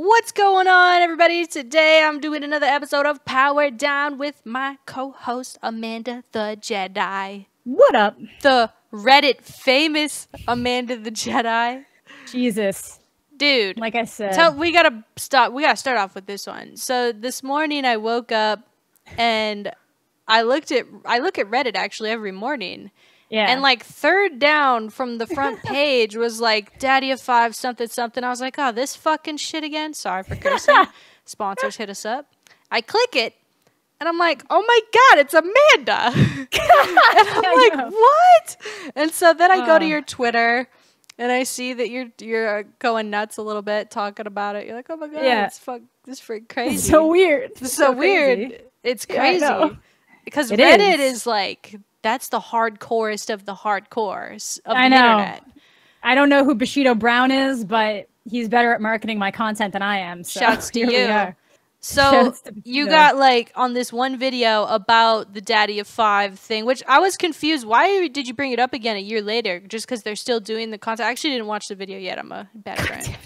What's going on, everybody? Today I'm doing another episode of Power Down with my co-host Amanda the Jedi. What up? The Reddit famous Amanda the Jedi. Jesus. Dude. Like I said. We gotta start off with this one. So this morning I woke up and I look at Reddit actually every morning. Yeah. And like third down from the front page was like DaddyOFive's something. I was like, oh, this fucking shit again. Sorry for cursing. Sponsors hit us up. I click it and I'm like, oh my God, it's Amanda. And I'm like, what? And so then I go to your Twitter and I see that you're going nuts a little bit talking about it. You're like, oh my God, this is freaking crazy. It's so weird. It's so weird. Crazy. It's crazy. Yeah, because Reddit is like, that's the hardcorest of the hardcores of the internet. I don't know who Bushido Brown is, but he's better at marketing my content than I am. So shouts to you. So you got like on this one video about the DaddyOFive thing, which I was confused. Why did you bring it up again a year later? Just because they're still doing the content? I actually didn't watch the video yet. I'm a bad friend.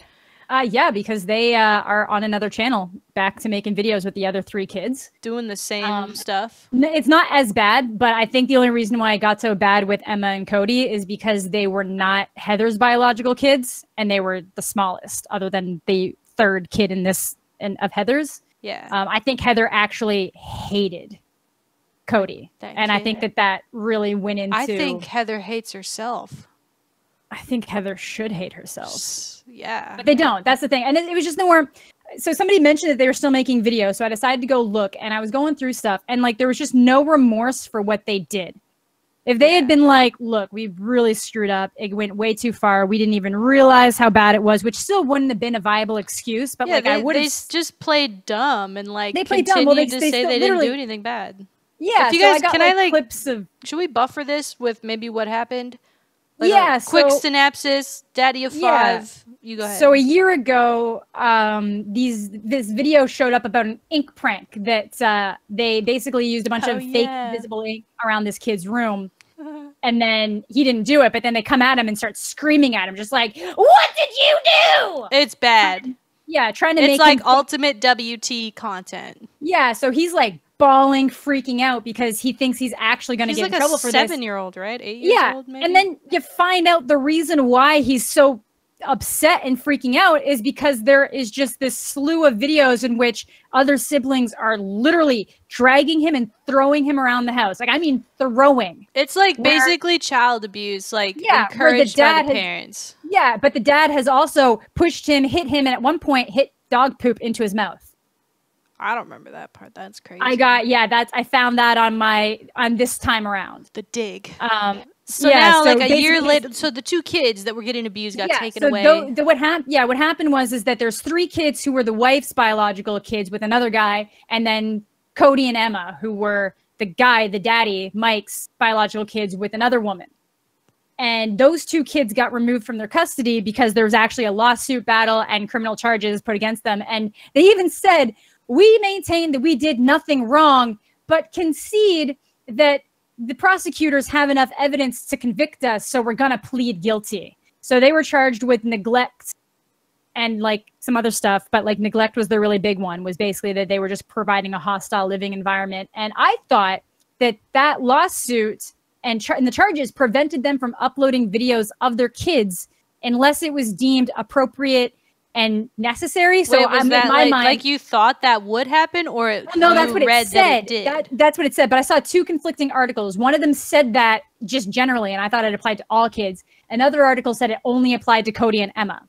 Yeah, because they are on another channel back to making videos with the other 3 kids. Doing the same stuff. It's not as bad, but I think the only reason why it got so bad with Emma and Cody is because they were not Heather's biological kids, and they were the smallest, other than the 3rd kid of Heather's. Yeah. I think Heather actually hated Cody. I think that really went into... I think Heather hates herself. I think Heather should hate herself. Yeah. But they don't. That's the thing. And it was just nowhere. So somebody mentioned that they were still making videos. So I decided to go look, and I was going through stuff, and like there was just no remorse for what they did. If they had been like, look, we really screwed up. It went way too far. We didn't even realize how bad it was, which still wouldn't have been a viable excuse. But like, I would have just played dumb and like they played dumb. Well, to say they didn't do anything bad. Yeah. If you guys, can I clips of? Should we buffer this with maybe what happened? Like quick synopsis, DaddyOFive. Yeah. You go ahead. So a year ago, this video showed up about an ink prank that they basically used a bunch of fake visible ink around this kid's room. And then he didn't do it, but then they come at him and start screaming at him, just like, what did you do? It's bad. Trying to make it like ultimate WT content. Yeah, so he's like bawling, freaking out because he thinks he's actually going to get in trouble for this. He's like a 7-year-old, right? 8 years old, maybe? And then you find out the reason why he's so upset and freaking out is because there is just this slew of videos in which other siblings are literally dragging him and throwing him around the house. Like, I mean, throwing. It's like basically child abuse, like encouraged by the parents. Yeah, but the dad has also pushed him, hit him, and at one point hit dog poop into his mouth. I don't remember that part. That's crazy. I found that on this time around. The dig. So now, like a year later, so the 2 kids that were getting abused got taken away. What happened was that there's 3 kids who were the wife's biological kids with another guy, and then Cody and Emma, who were the daddy, Mike's biological kids with another woman. And those 2 kids got removed from their custody because there was actually a lawsuit battle and criminal charges put against them. And they even said, we maintain that we did nothing wrong, but concede that the prosecutors have enough evidence to convict us, so we're going to plead guilty. So they were charged with neglect and like some other stuff, but like neglect was the really big one, was basically that they were just providing a hostile living environment. And I thought that lawsuit and the charges prevented them from uploading videos of their kids unless it was deemed appropriate and necessary. So was that in my mind, like you thought that would happen, or no, that's what it said. That that's what it said. But I saw 2 conflicting articles. One of them said that just generally, and I thought it applied to all kids. Another article said it only applied to Cody and Emma.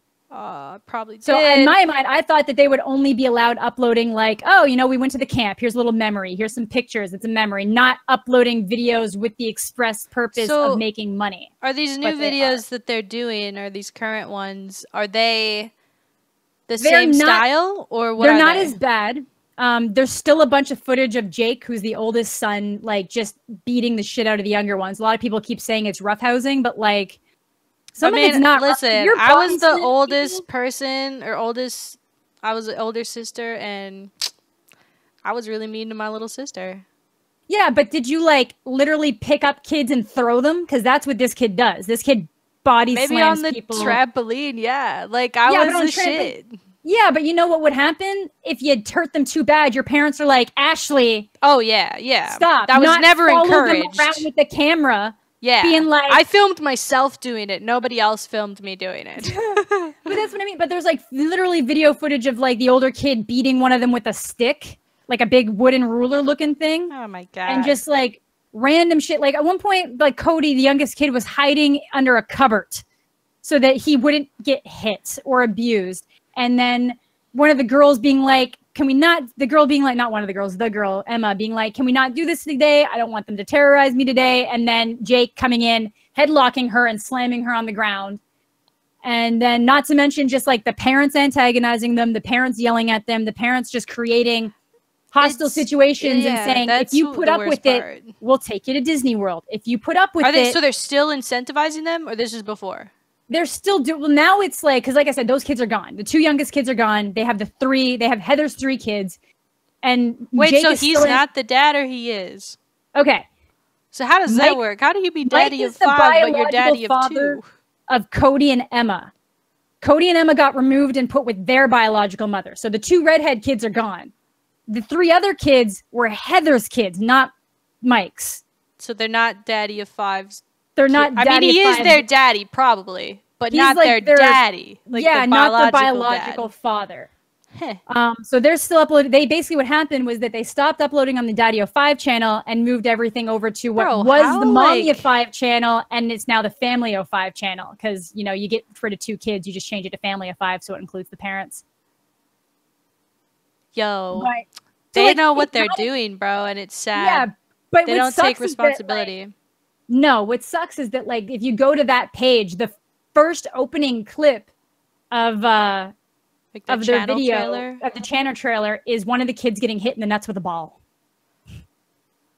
Probably did. So in my mind, I thought that they would only be allowed uploading like, oh, we went to the camp. Here's a little memory. Here's some pictures. It's a memory. Not uploading videos with the express purpose of making money. Are these new videos that they're doing, or these current ones, are they the same style, or what? They're not as bad. There's still a bunch of footage of Jake, who's the oldest son, like just beating the shit out of the younger ones. A lot of people keep saying it's roughhousing, but like some of it's not. Listen, I was the oldest person, or I was the older sister, and I was really mean to my little sister. Yeah, but did you like literally pick up kids and throw them? Because that's what this kid does. This kid body slams people. Maybe on the trampoline, yeah. Like I was the shit. Yeah, but you know what would happen if you hurt them too bad? Your parents are like, Ashley. Oh yeah. Stop. That was never encouraged. Them around with the camera. Yeah. Being like, I filmed myself doing it. Nobody else filmed me doing it. But that's what I mean. But there's like literally video footage of like the older kid beating one of them with a stick, like a big wooden ruler looking thing. Oh my God. And just like random shit. Like at one point, like Cody, the youngest kid, was hiding under a cupboard so that he wouldn't get hit or abused. And then one of the girls being like, can we not, the girl being like, not one of the girls, the girl, Emma, being like, can we not do this today? I don't want them to terrorize me today. And then Jake coming in, headlocking her and slamming her on the ground. And then not to mention just like the parents antagonizing them, the parents yelling at them, the parents just creating hostile situations and saying, if you put up with it, we'll take you to Disney World. If you put up with it. So they're still incentivizing them, or this is before? They're still well, now it's like, because like I said, those kids are gone. The two youngest kids are gone. They have Heather's 3 kids. And wait, Jake so he's not the dad, or he is? Okay. So how does that work? How do you be daddy of 5, but you're daddy of 2? Of Cody and Emma. Cody and Emma got removed and put with their biological mother. So the 2 redhead kids are gone. The 3 other kids were Heather's kids, not Mike's. So they're not daddy of 5's. They're not daddy. I mean, he is their daddy, probably, but not like their daddy. Like yeah, not their biological father. So they're still uploading. They basically, what happened was that they stopped uploading on the DaddyOFive channel and moved everything over to what was the MommyOFive channel, and it's now the FamilyOFive channel, because you know, you get rid of 2 kids, you just change it to FamilyOFive, so it includes the parents. Yo, they know what they're doing, bro, and it's sad. Yeah, but they don't take responsibility. No, what sucks is that like if you go to that page, the first opening clip of their video of the channel trailer is one of the kids getting hit in the nuts with a ball.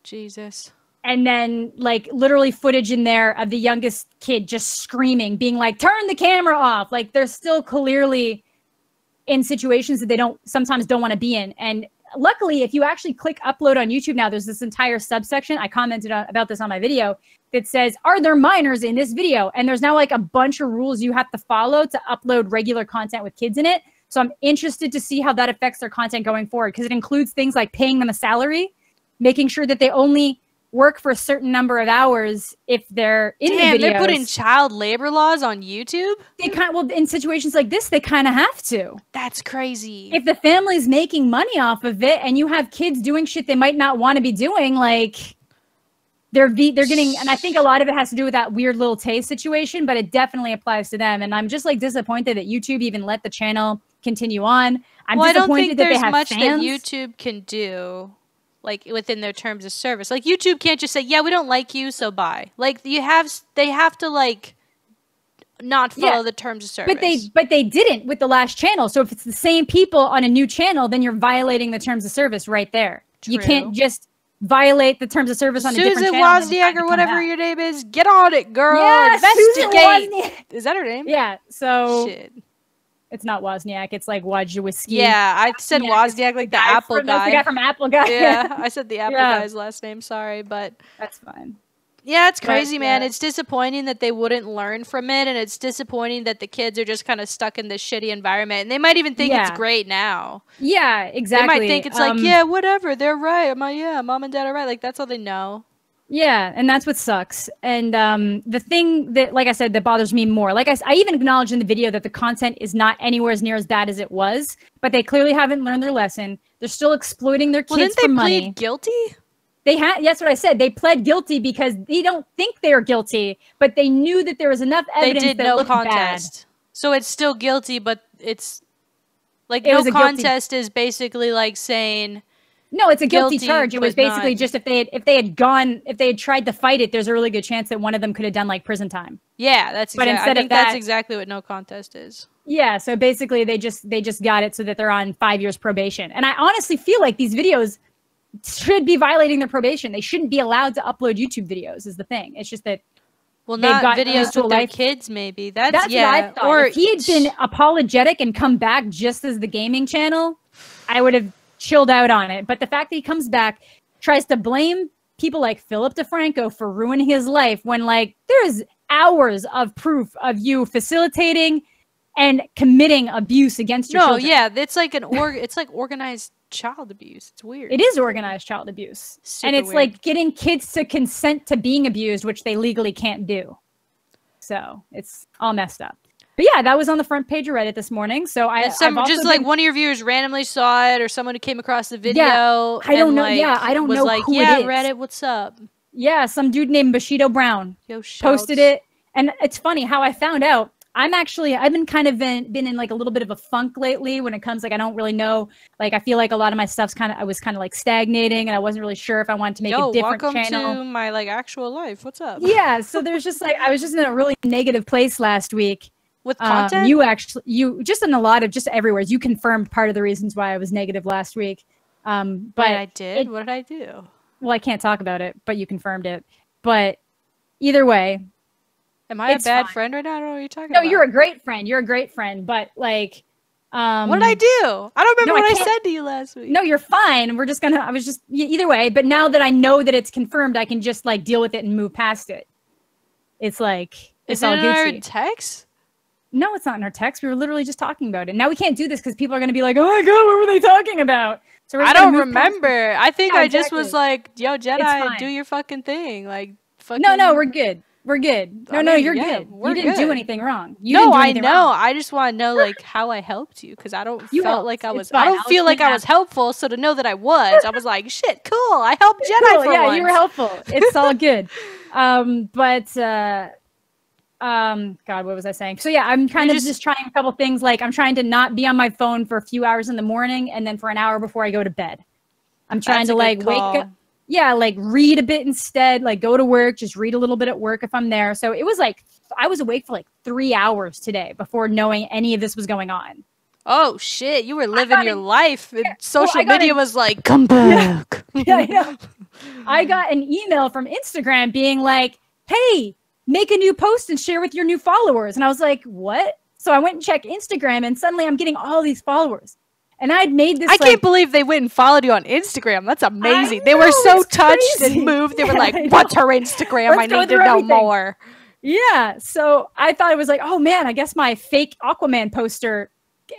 Jesus. And then like literally footage in there of the youngest kid just screaming, being like, turn the camera off. Like they're still clearly in situations that they sometimes don't want to be in. And luckily, if you actually click upload on YouTube now, there's this entire subsection. I commented about this on my video that says, are there minors in this video? And there's now like a bunch of rules you have to follow to upload regular content with kids in it. So I'm interested to see how that affects their content going forward, because it includes things like paying them a salary, making sure that they only work for a certain number of hours if they're in the videos. They're putting child labor laws on YouTube? Well, in situations like this, they kind of have to. That's crazy. If the family's making money off of it and you have kids doing shit they might not want to be doing, like they're getting, and I think a lot of it has to do with that weird little taste situation, but it definitely applies to them. And I'm just like disappointed that YouTube even let the channel continue on. I'm disappointed I don't think that there's they have much fans. that YouTube can do, like within their terms of service. Like YouTube can't just say, yeah, we don't like you, so bye. Like they have to like not follow the terms of service. But they didn't with the last channel. So if it's the same people on a new channel, then you're violating the terms of service right there. True. You can't just violate the terms of service on a different channel. Susan Wozniak or whatever your name is, get on it, girl. Yeah, investigate. Is that her name? Yeah. So shit. It's not Wozniak. It's like Wojcicki. Yeah, I said Wozniak, like the Apple guy. That's the guy from Apple guy. Yeah, I said the Apple guy's last name. Sorry, but that's fine. Yeah, it's crazy, man. It's disappointing that they wouldn't learn from it, and it's disappointing that the kids are just kind of stuck in this shitty environment. And they might even think it's great now. Yeah, exactly. They might think it's like, yeah, whatever, they're right. Mom and dad are right. Like that's all they know. Yeah, and that's what sucks. And the thing that, like I said, that bothers me more, like I even acknowledged in the video that the content is not anywhere as near as bad as it was, but they clearly haven't learned their lesson. They're still exploiting their kids for money. Didn't they plead guilty? That's what I said. They pled guilty because they don't think they are guilty, but they knew that there was enough evidence they did that no looked contest. Bad. So it's still guilty, but it's like no contest is basically like saying no, it's a guilty charge. It was basically just if they had tried to fight it, there's a really good chance that one of them could have done like prison time. Yeah, that's exactly what no contest is. Yeah, so basically they just got it so that they're on 5 years probation. And I honestly feel like these videos should be violating their probation. They shouldn't be allowed to upload YouTube videos is the thing. It's just that not videos with their kids, maybe. That's what I thought. Or if he had been apologetic and come back just as the gaming channel, I would have chilled out on it. But the fact that he comes back, tries to blame people like Philip DeFranco for ruining his life when like there's hours of proof of you facilitating and committing abuse against your children. Yeah, it's like it's like organized child abuse. It's weird. It is organized child abuse. Super and it's weird. like getting kids to consent to being abused, which they legally can't do. So it's all messed up. But yeah, that was on the front page of Reddit this morning. So like one of your viewers randomly saw it, or someone who came across the video. Yeah, I don't know. I don't know like, who yeah, it is. Reddit, what's up? Yeah, some dude named Bushido Brown posted it. And it's funny how I found out. I've been kind of been in like a little bit of a funk lately when it comes, like, I don't really know. Like, I feel like a lot of my stuff's I was kind of like stagnating, and I wasn't really sure if I wanted to make a different channel. Welcome to my like actual life. What's up? Yeah. So there's just like, I was just in a really negative place last week. With content? You just in a lot of just everywhere. You confirmed part of the reasons why I was negative last week. But I did. What did I do? Well, I can't talk about it, but you confirmed it. But either way, am I a bad friend right now? I don't know what you're talking about. No, you're a great friend. You're a great friend. But like, what did I do? I don't remember what I said to you last week. No, you're fine. Either way. But now that I know that it's confirmed, I can just like deal with it and move past it. It's like, it's all Gucci. Is it in our text? No, it's not in our text. We were literally just talking about it. Now we can't do this because people are going to be like, oh my God, what were they talking about? So I don't remember. I think I just was like, yo, Jedi, do your fucking thing. Like, fucking... No, we're good. We're good. No, you're good. You didn't do anything wrong. I know. I just want to know like how I helped you, because I don't feel like I was. I don't feel like I was helpful. So to know that I was like, shit, cool. I helped Jedi for once. You were helpful. It's all good. God, what was I saying? So yeah, I'm kind of just trying a couple things. Like, I'm trying to not be on my phone for a few hours in the morning, and then for an hour before I go to bed. I'm trying to like wake up. Yeah, like read a bit instead, like go to work, just read a little bit at work if I'm there. So it was like, I was awake for like 3 hours today before knowing any of this was going on. Oh shit, you were living your life. Social media was like, come back. Yeah. I got an email from Instagram being like, hey, make a new post and share with your new followers. And I was like, what? So I went and checked Instagram, and suddenly I'm getting all these followers. And I'd made this. I can't believe they went and followed you on Instagram. That's amazing. They were so touched and moved. They were like, what's her Instagram? I need to know more. Yeah. So I thought it was like, oh man, I guess my fake Aquaman poster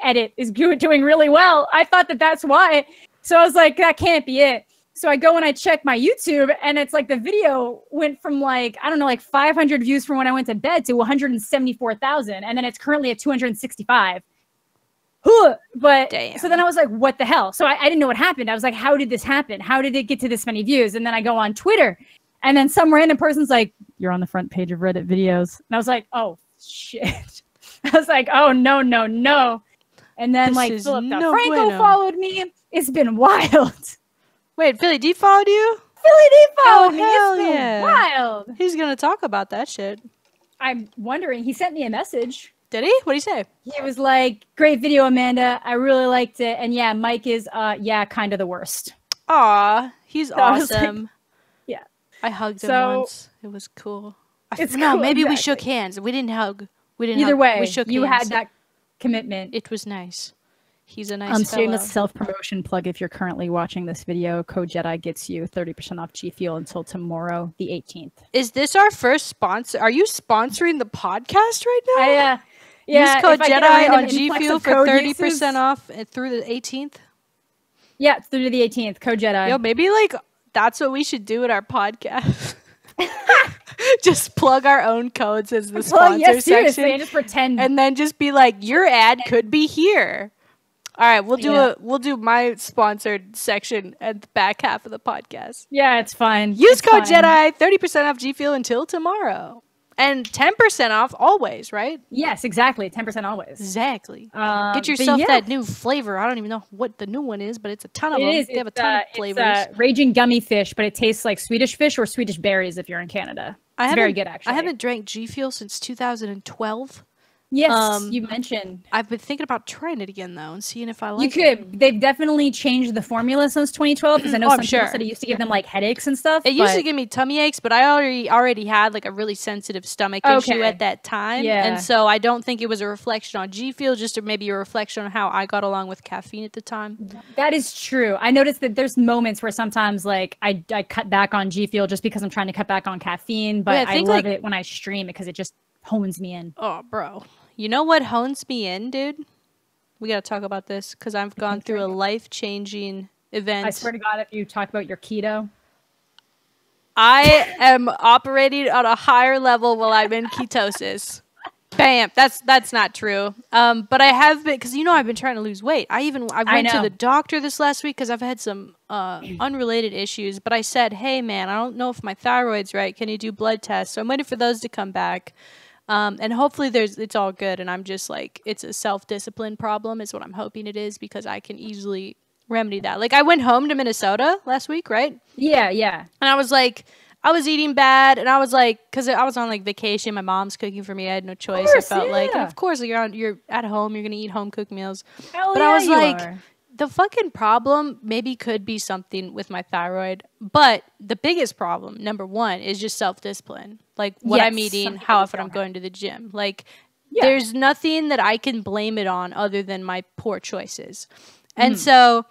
edit is doing really well. I thought that's why. So I was like, that can't be it. So I go and I check my YouTube, and it's like the video went from like, I don't know, like 500 views from when I went to bed to 174,000. And then it's currently at 265. But damn. So then I was like, what the hell? So I didn't know what happened. I was like, how did this happen? How did it get to this many views? And then I go on Twitter, and then some random person's like, you're on the front page of Reddit videos. And I was like, oh shit. I was like, oh no. And then like Philip DeFranco followed me. It's been wild. Wait, Philly D followed you? Philly D followed me. Hell it's yeah. Wild. He's gonna talk about that shit. I'm wondering. He sent me a message. Did he? What did he say? He was like, great video, Amanda. I really liked it. And yeah, Mike is, kind of the worst. Aw, he's awesome. Like, yeah. I hugged him once. It was cool. Cool, maybe we shook hands. We didn't hug. Either way, we shook hands. Had that commitment. It was nice. He's a nice fellow. Shameless self-promotion plug. If you're currently watching this video, Code Jedi gets you 30% off G Fuel until tomorrow, the 18th. Is this our first sponsor? Are you sponsoring the podcast right now? Yeah, use code Jedi on G Fuel for 30% off through the 18th. Yeah, through the 18th. Code Jedi. Yo, maybe like that's what we should do at our podcast. Just plug our own codes as the sponsor section, and just pretend, and then just be like, your ad could be here. All right, we'll do my sponsored section at the back half of the podcast. Yeah, it's fine. Use code Jedi, 30% off G Fuel until tomorrow. And 10% off always, right? Yes, exactly. 10% always. Exactly. Get yourself that new flavor. I don't even know what the new one is, but it's a ton of them. They have a ton of flavors. It's Raging Gummy Fish, but it tastes like Swedish fish or Swedish berries if you're in Canada. It's very good, actually. I haven't drank G Fuel since 2012. Yes, you mentioned. I've been thinking about trying it again, though, and seeing if I like it. You could. They've definitely changed the formula since 2012, because I know some people said it used to give them, like, headaches and stuff. It used to give me tummy aches, but I already had, like, a really sensitive stomach issue at that time. Yeah. And so I don't think it was a reflection on G Fuel, just maybe a reflection on how I got along with caffeine at the time. That is true. I noticed that there's moments where sometimes, like, I cut back on G Fuel just because I'm trying to cut back on caffeine, but I love it when I stream it because it just hones me in. Oh, bro. you know what hones me in, dude? We got to talk about this because I've gone through a life-changing event. I swear to God, if you talk about your keto. I am operating on a higher level while I'm in ketosis. Bam. That's not true. But I have been, because I've been trying to lose weight. I went to the doctor this last week because I've had some unrelated issues. But I said, hey man, I don't know if my thyroid's right. Can you do blood tests? So I'm waiting for those to come back. And hopefully it's all good. And I'm just like, it's a self-discipline problem is what I'm hoping it is, because I can easily remedy that. Like I went home to Minnesota last week, right? Yeah, yeah. And I was like, I was eating bad, and I was like, because I was on like vacation, my mom's cooking for me. I had no choice. Course, I felt like, and yeah. of course, you're at home, you're gonna eat home cooked meals. Hell But yeah, I was you like, are. the fucking problem maybe could be something with my thyroid, but the biggest problem, number one, is just self-discipline. Like what I'm eating, how often I'm going to the gym. Like there's nothing that I can blame it on other than my poor choices. And so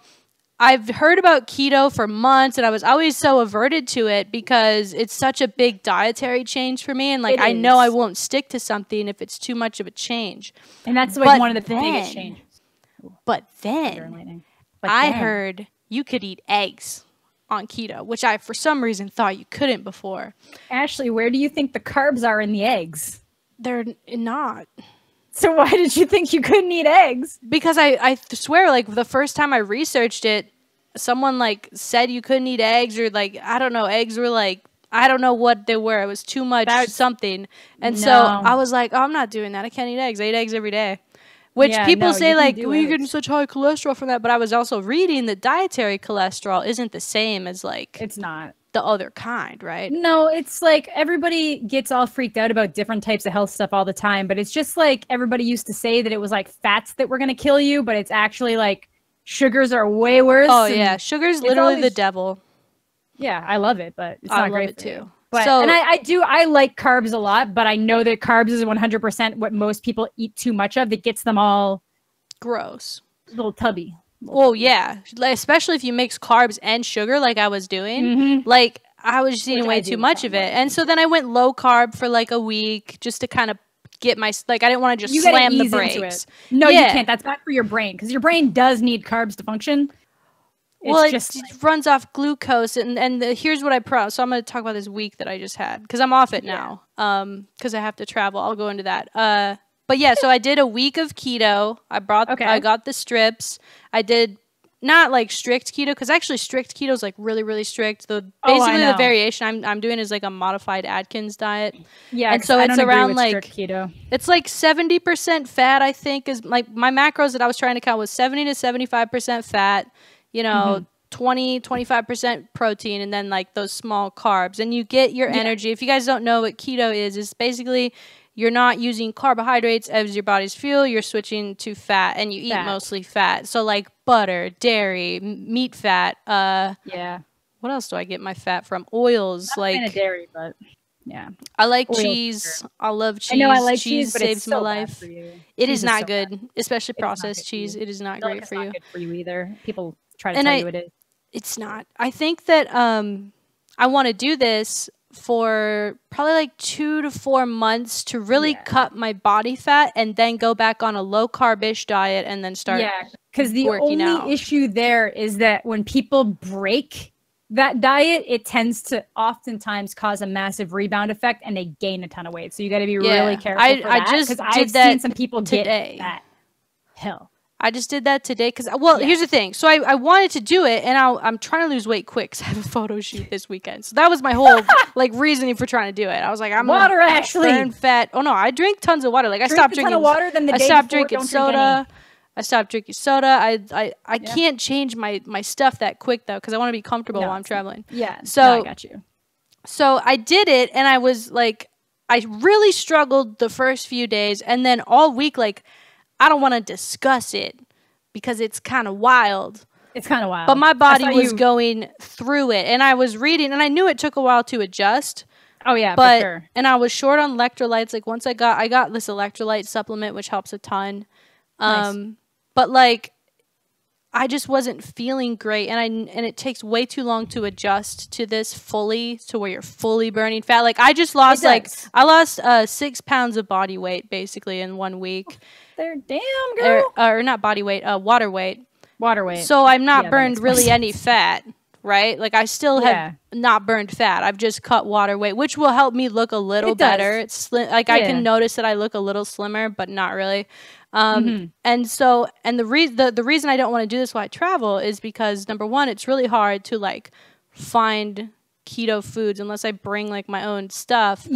I've heard about keto for months, and I was always so averted to it because it's such a big dietary change for me. And like, I know I won't stick to something if it's too much of a change. And that's like one of the biggest changes. But then I heard you could eat eggs on keto, which I, for some reason, thought you couldn't before. Ashley, where do you think the carbs are in the eggs? They're not. So why did you think you couldn't eat eggs? Because I swear, like, the first time I researched it, someone, like, said you couldn't eat eggs, or, like, I don't know, eggs were, like, I don't know what they were. It was too much something. And so I was like, oh, I'm not doing that. I can't eat eggs. I eat eggs every day. Which people say, like, well, you're getting such high cholesterol from that. But I was also reading that dietary cholesterol isn't the same as, like... It's not. The other kind, right? No, it's like everybody gets all freaked out about different types of health stuff all the time, but it's just like everybody used to say that it was like fats that were going to kill you, but it's actually like sugars are way worse. Oh yeah, sugar's literally the devil. Yeah, I love it, but it's not great for you. But so, and I like carbs a lot, but I know that carbs is 100% what most people eat too much of that gets them all gross, a little tubby. Well, yeah, especially if you mix carbs and sugar like I was doing. Like, I was just eating way too much of it. And so then I went low carb for like a week just to kind of get my, like, I didn't want to just slam the brakes. No, you can't. That's bad for your brain because your brain does need carbs to function. It runs off glucose. And here's what So I'm going to talk about this week that I just had because I'm off it now because I have to travel. I'll go into that. But yeah, so I did a week of keto. I got the strips. I did not like strict keto because actually strict keto is like really, really strict. Basically the variation I'm doing is like a modified Atkins diet. Yeah, and so it's around like keto. It's like 70% fat. I think is like my macros that I was trying to count was 70 to 75% fat. 20-25% protein, and then like those small carbs, and you get your energy. If you guys don't know what keto is, it's basically you're not using carbohydrates as your body's fuel. You're switching to fat, and you eat mostly fat. So like butter, dairy, meat fat. What else do I get my fat from? Oils, not like dairy, but yeah. I like cheese. I love cheese. I know I like cheese, but saves it's my so life. Bad for you. It is not good, especially processed cheese. It is not great for you. Not good for you either. People try to tell you it is. It's not. I think that I want to do this for probably like 2 to 4 months to really cut my body fat and then go back on a low carb-ish diet and then start because the only issue there is that when people break that diet, it tends to oftentimes cause a massive rebound effect and they gain a ton of weight. So you got to be really careful for that. I've seen some people today. Get that. Hell. I just did that today because, here's the thing. So I wanted to do it, and I'm trying to lose weight quick because I have a photo shoot this weekend. So that was my whole like reasoning for trying to do it. I was like, I'm water, Ashley. Burn fat. Oh no, I drink tons of water. Like I stopped drinking water. Then I stopped drinking soda. I stopped drinking soda. I can't change my stuff that quick though because I want to be comfortable while I'm traveling. Yeah. So I got you. So I did it, and I was like, I really struggled the first few days, and then all week like. I don't want to discuss it because it's kind of wild. It's kind of wild. But my body was going through it. And I was reading, and I knew it took a while to adjust. Oh, yeah, for sure. And I was short on electrolytes. Like, once I got this electrolyte supplement, which helps a ton. Nice. But, like, I just wasn't feeling great, and it takes way too long to adjust to this fully, to where you're fully burning fat. Like I just lost I lost 6 pounds of body weight basically in 1 week. They're damn girl. Or not body weight, water weight. Water weight. So I'm not burned really any fat, right? Like I still have not burned fat. I've just cut water weight, which will help me look a little better. It's I can notice that I look a little slimmer, but not really. And the reason I don't want to do this while I travel is because number one, it's really hard to like find keto foods unless I bring like my own stuff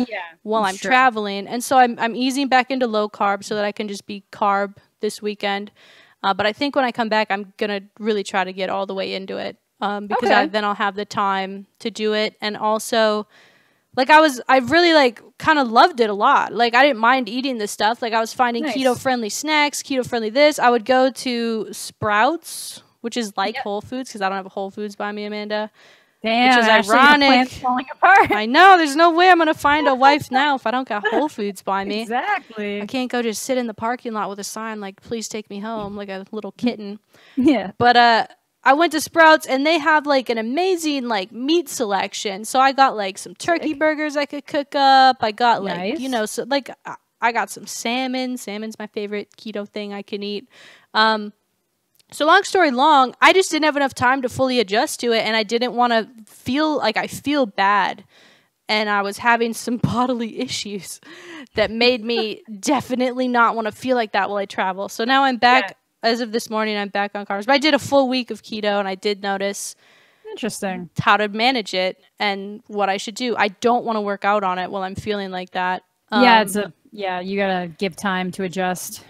while I'm traveling. And so I'm easing back into low carb so that I can just be carb this weekend. But I think when I come back, I'm going to really try to get all the way into it because then I'll have the time to do it. And also, like I really like kind of loved it a lot. Like I didn't mind eating this stuff. Like I was finding keto-friendly snacks, keto-friendly this. I would go to Sprouts, which is like Whole Foods because I don't have a Whole Foods by me, Amanda. Damn, which is ironic. Falling apart. I know. There's no way I'm going to find a wife now if I don't got Whole Foods by me. Exactly. I can't go just sit in the parking lot with a sign like, please take me home, like a little kitten. Yeah. But I went to Sprouts and they have like an amazing like meat selection. So I got like some turkey burgers I could cook up. I got like, so like I got some salmon. Salmon's my favorite keto thing I can eat. So long story long, I just didn't have enough time to fully adjust to it, and I didn't want to feel like I feel bad. And I was having some bodily issues that made me definitely not want to feel like that while I travel. So now I'm back. Yeah. As of this morning, I'm back on carbs. But I did a full week of keto, and I did notice how to manage it and what I should do. I don't want to work out on it while I'm feeling like that. You gotta give time to adjust.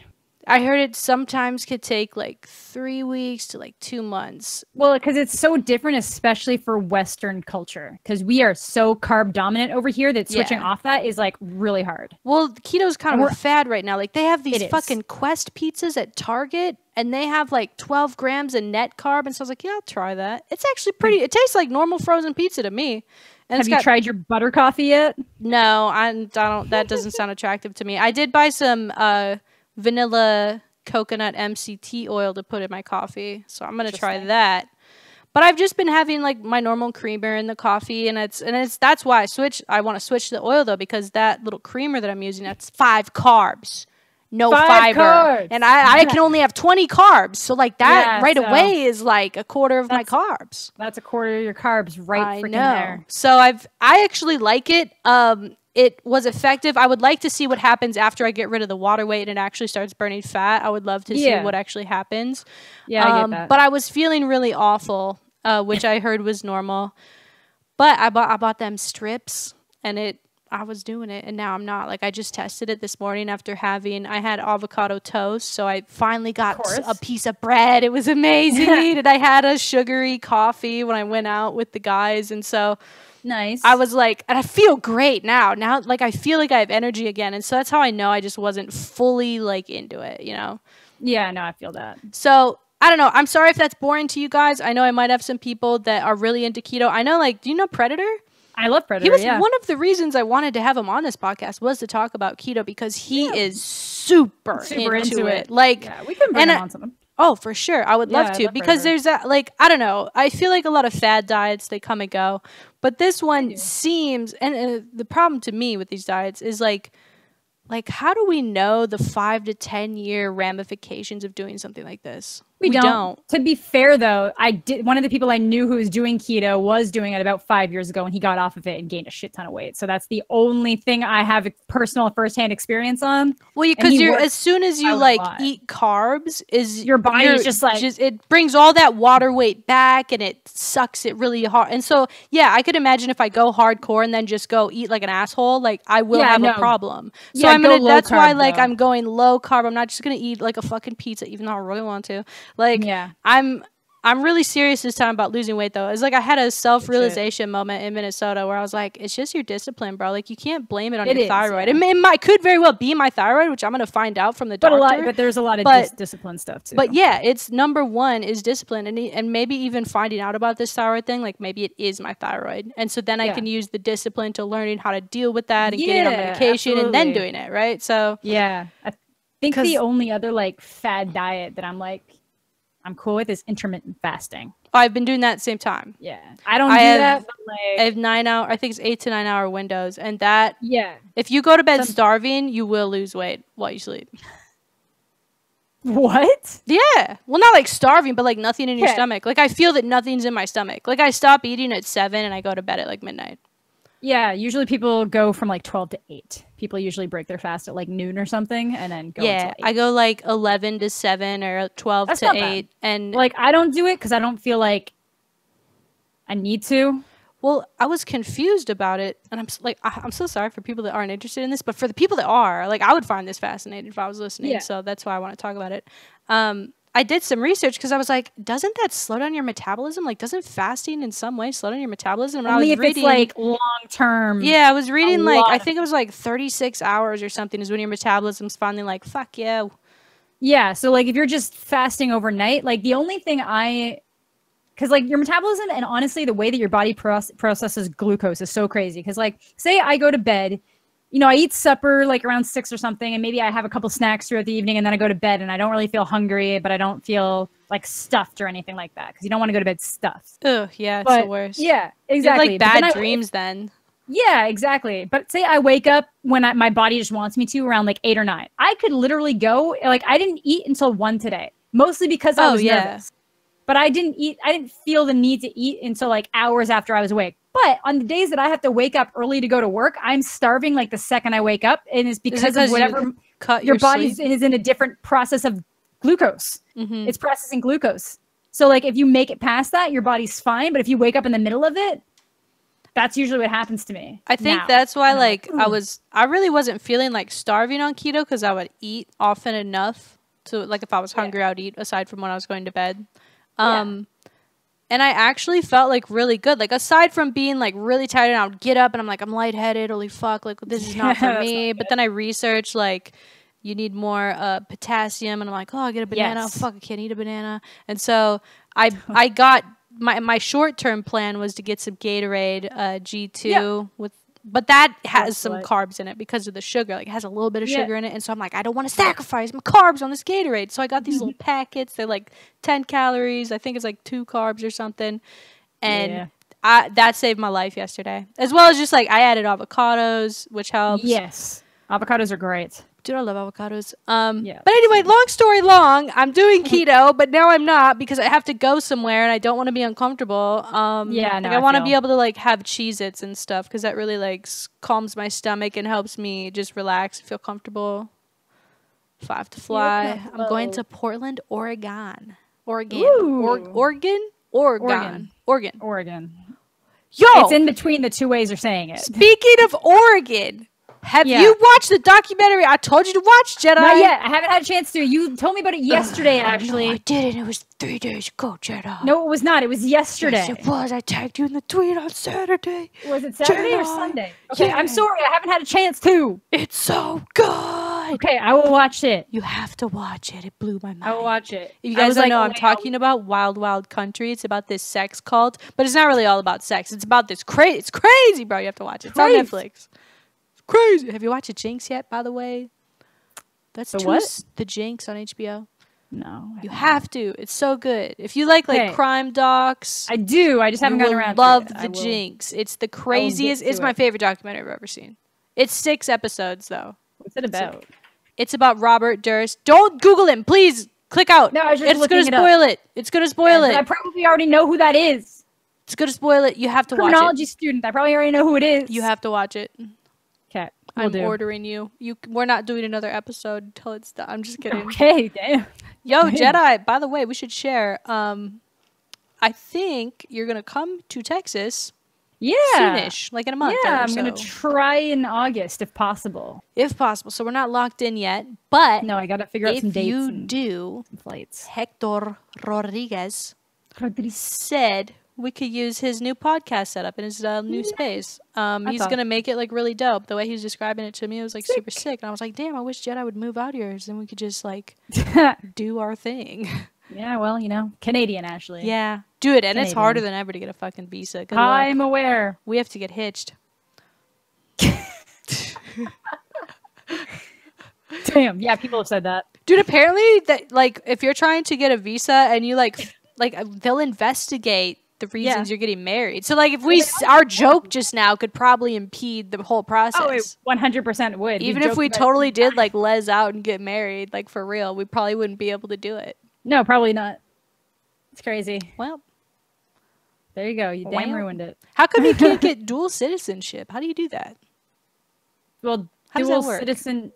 I heard it sometimes could take like 3 weeks to like 2 months. Well, because it's so different, especially for Western culture, because we are so carb dominant over here that switching off that is like really hard. Well, keto's kind of a fad right now. Like they have these fucking Quest pizzas at Target, and they have like 12 grams of net carb. And so I was like, yeah, I'll try that. It's actually pretty. It tastes like normal frozen pizza to me. And have you tried your butter coffee yet? No, I don't. That doesn't sound attractive to me. I did buy some vanilla coconut MCT oil to put in my coffee, so I'm gonna try that. But I've just been having like my normal creamer in the coffee, and that's why I want to switch to the oil though, because that little creamer that I'm using, that's 5 carbs, no fiber, carbs. And I can only have 20 carbs, so like that away is like a quarter of my carbs. That's a quarter of your carbs freaking there. So I actually like it. It was effective. I would like to see what happens after I get rid of the water weight and it actually starts burning fat. I would love to see what actually happens. Yeah, I get that. But I was feeling really awful, which I heard was normal. But I bought them strips, and I was doing it, and now I'm not. Like I just tested it this morning after I had avocado toast, so I finally got a piece of bread. It was amazing, and I had a sugary coffee when I went out with the guys, and so. Nice. I was like, and I feel great now. Now, like, I feel like I have energy again. And so that's how I know I just wasn't fully, like, into it, you know? Yeah, no, I feel that. So, I don't know. I'm sorry if that's boring to you guys. I know I might have some people that are really into keto. I know, like, do you know Predator? I love Predator, He was one of the reasons I wanted to have him on this podcast was to talk about keto because he is super into it. Like, we can bring him on something. Oh, for sure. I would love to because there's that, like, I don't know. I feel like a lot of fad diets, they come and go. But this one seems, and the problem to me with these diets is like, how do we know the 5 to 10 year ramifications of doing something like this? We don't. To be fair, though, one of the people I knew who was doing keto was doing it about 5 years ago, and he got off of it and gained a shit ton of weight. So that's the only thing I have personal firsthand experience on. Well, because as soon as you like eat carbs, your body's just like it brings all that water weight back, and it sucks it really hard. And so, yeah, I could imagine if I go hardcore and then just go eat like an asshole, like I will have a problem. So that's why like I'm going low carb. I'm not just gonna eat like a fucking pizza, even though I really want to. Like, I'm really serious this time about losing weight, though. It's like I had a self-realization moment in Minnesota where I was like, it's just your discipline, bro. Like, you can't blame it on your thyroid. Yeah. It could very well be my thyroid, which I'm going to find out from the doctor. But there's a lot of discipline stuff, too. But, yeah, it's number one is discipline. And maybe even finding out about this thyroid thing, like, maybe it is my thyroid. And so then I can use the discipline to learning how to deal with that and getting on medication and then doing it, right? So, yeah. I think the only other, like, fad diet that I'm like, I'm cool with is intermittent fasting. I've been doing that at the same time. Yeah. I don't do that, but I have 9 hour, I think it's 8 to 9 hour windows. And that, yeah. if you go to bed starving, you will lose weight while you sleep. What? Yeah. Well, not like starving, but like nothing in your stomach. Like I feel that nothing's in my stomach. Like I stop eating at 7 and I go to bed at like midnight. Yeah, usually people go from like 12 to 8. People usually break their fast at like noon or something and then go until 8. I go like 11 to 7 or 12 That's to not 8. Bad. And like I don't do it because I don't feel like I need to. Well, I was confused about it, and I'm so sorry for people that aren't interested in this, but for the people that are, like, I would find this fascinating if I was listening, so that's why I want to talk about it. I did some research because I was like, doesn't that slow down your metabolism? Like, doesn't fasting in some way slow down your metabolism? And Only I was reading, it's like long term. Yeah, I was reading like I think it was like 36 hours or something is when your metabolism's finally like, fuck yeah. Yeah, so like if you're just fasting overnight, like the only thing because like your metabolism and honestly the way that your body processes glucose is so crazy. Because like say I go to bed, you know, I eat supper like around 6 or something, and maybe I have a couple snacks throughout the evening, and then I go to bed and I don't really feel hungry, but I don't feel like stuffed or anything like that because you don't want to go to bed stuffed. Ugh, yeah, it's the worst. Yeah, exactly. You have, like bad dreams then. Yeah, exactly. But say I wake up when my body just wants me to around like 8 or 9. I could literally go, like I didn't eat until 1 today, mostly because I was nervous. But I didn't feel the need to eat until like hours after I was awake. But on the days that I have to wake up early to go to work, I'm starving like the second I wake up. And it's because of whatever your body is in a different process of glucose. Mm-hmm. It's processing glucose. So like if you make it past that, your body's fine. But if you wake up in the middle of it, that's usually what happens to me. I think that's why like I really wasn't feeling like starving on keto because I would eat often enough to like if I was hungry, I would eat aside from when I was going to bed. And I actually felt like really good. Like aside from being like really tired, and I would get up and I'm like, I'm lightheaded. Holy fuck! Like this is not for me. But then I researched like you need more potassium, and I'm like, oh, I get a banana. Yes. Fuck, I can't eat a banana. And so I got my short term plan was to get some Gatorade G2 but that has some carbs in it because of the sugar. Like it has a little bit of sugar in it. And so I'm like, I don't want to sacrifice my carbs on this Gatorade. So I got these little packets. They're like 10 calories. I think it's like 2 carbs or something. And that saved my life yesterday. As well as just like I added avocados, which helps. Yes. Avocados are great. Dude, I love avocados. But anyway, long story long, I'm doing keto, but now I'm not because I have to go somewhere and I don't want to be uncomfortable. I want to be able to like have Cheez-Its and stuff because that really like calms my stomach and helps me just relax and feel comfortable. If I have to fly, I'm going to Portland, Oregon. Oregon. Yo! It's in between the two ways of saying it. Speaking of Oregon... Have you watched the documentary I told you to watch, Jedi? Not yet. I haven't had a chance to. You told me about it yesterday, actually. No, I didn't. It was 3 days ago, Jedi. No, it was not. It was yesterday. Yes, it was. I tagged you in the tweet on Saturday. Was it Saturday or Sunday? Okay, yeah. I'm sorry. I haven't had a chance to. It's so good. Okay, I will watch it. You have to watch it. It blew my mind. I will watch it. If you guys don't know, I'm talking about Wild Wild Country. It's about this sex cult, but it's not really all about sex. It's about this crazy. It's crazy, bro. You have to watch it. It's on Netflix. Crazy. Have you watched Jinx yet, by the way? That's the Jinx on HBO. No. You have to. It's so good. If you like crime docs. I do. I just haven't gotten around to it. Love the Jinx. It's the craziest. It's my favorite documentary I've ever seen. It's 6 episodes, though. What's it about? It's about Robert Durst. Don't Google him. Please click out. No, I was just It's going to spoil it. It's going to spoil it. I probably already know who that is. It's going to spoil it. You have to watch it. Criminology student. I probably already know who it is. You have to watch it. Okay, I'm ordering you. We're not doing another episode until it's done. I'm just kidding. Okay, damn. Yo, Jedi, by the way, we should share. I think you're going to come to Texas soonish, like in a month or so. I'm going to try in August if possible. If possible. So we're not locked in yet, but no, I got to figure out some dates. If you do, flights. Hector Rodriguez said we could use his new podcast setup in his new space. He's going to make it like really dope. The way he was describing it to me, it was like super sick. And I was like, damn, I wish Jedi would move out here so then we could just like do our thing. Yeah, well, you know, Canadian, Ashley. Yeah. Do it. And Canadian. It's harder than ever to get a fucking visa. I'm aware. We have to get hitched. Damn. Yeah, people have said that. Dude, apparently that like if you're trying to get a visa and you like they'll investigate the reasons you're getting married. So like if our joke just now could probably impede the whole process. Oh, it 100% would. Even if we totally did like les out and get married, like for real, we probably wouldn't be able to do it. No, probably not. It's crazy. Well, there you go. You damn ruined it. How come you can't get dual citizenship? How do you do that? Well, how dual does that work? Citizen.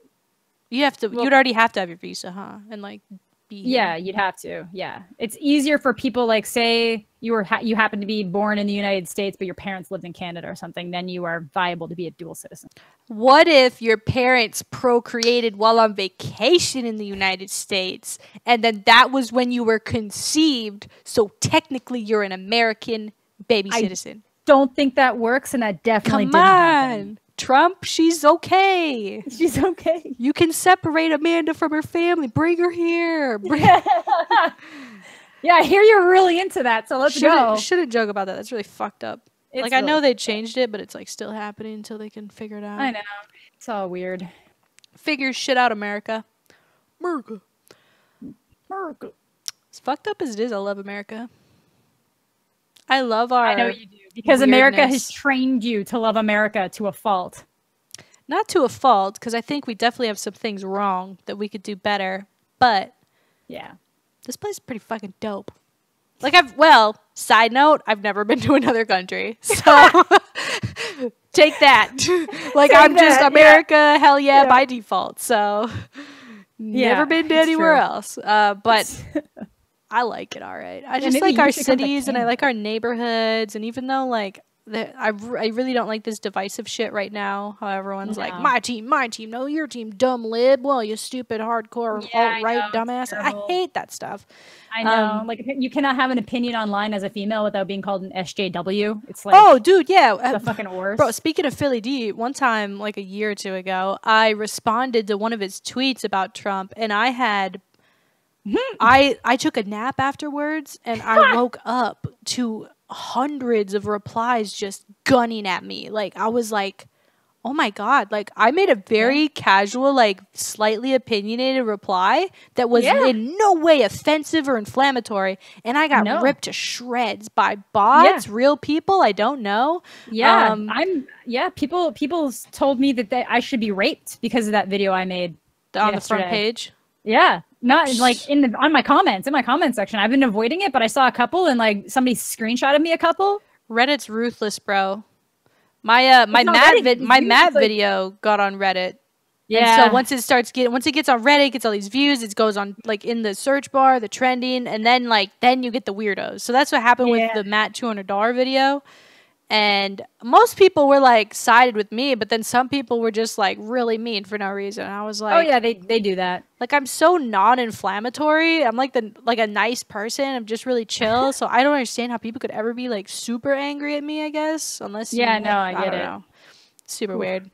You have to. You'd already have to have your visa, huh? And like be here. Yeah, you'd have to. Yeah, it's easier for people like say you happen to be born in the United States, but your parents lived in Canada or something. Then you are viable to be a dual citizen. What if your parents procreated while on vacation in the United States, and then that was when you were conceived? So technically, you're an American baby citizen. Don't think that works, and that definitely didn't happen. Trump, she's okay. She's okay. You can separate Amanda from her family. Bring her here. Yeah, I hear you're really into that, so let's go. Shouldn't joke about that. That's really fucked up. Like, I know they changed it, but it's like still happening until they can figure it out. I know. It's all weird. Figure shit out, America. America. As fucked up as it is, I love America. I love our I know you do. Because America has trained you to love America to a fault. Not to a fault, because I think we definitely have some things wrong that we could do better. But yeah, this place is pretty fucking dope. Like side note, I've never been to another country. So take that. Like I'm just America, hell yeah, by default. So never been to anywhere else. But I like it all right. I just like our cities and I like our neighborhoods. And even though like I really don't like this divisive shit right now, how everyone's like, my team, no, your team, dumb lib, well, you stupid hardcore alt-right dumbass. I hate that stuff. I know. Like you cannot have an opinion online as a female without being called an SJW. It's like, oh, dude, yeah, the fucking worst. Bro, speaking of Philly D, one time like a year or two ago, I responded to one of his tweets about Trump, and I had. I took a nap afterwards, and I woke up to hundreds of replies just gunning at me. Like, I was like, oh my God. Like, I made a very casual, like, slightly opinionated reply that was in no way offensive or inflammatory, and I got ripped to shreds by bots, real people I don't know. Yeah, people told me that I should be raped because of that video I made on the front page. Yeah. Not like in my comment section. I've been avoiding it, but I saw a couple and like somebody screenshotted me a couple. Reddit's ruthless, bro. My Matt video got on Reddit. Yeah. And so once it gets on Reddit, it gets all these views. It goes on like in the search bar, the trending, and then you get the weirdos. So that's what happened with the Matt $200 video. And most people were like sided with me, but then some people were just like really mean for no reason. I was like, oh yeah, they do that. Like I'm so non-inflammatory. I'm like a nice person. I'm just really chill. So I don't understand how people could ever be like super angry at me, I guess, unless I get it. Know. Super weird.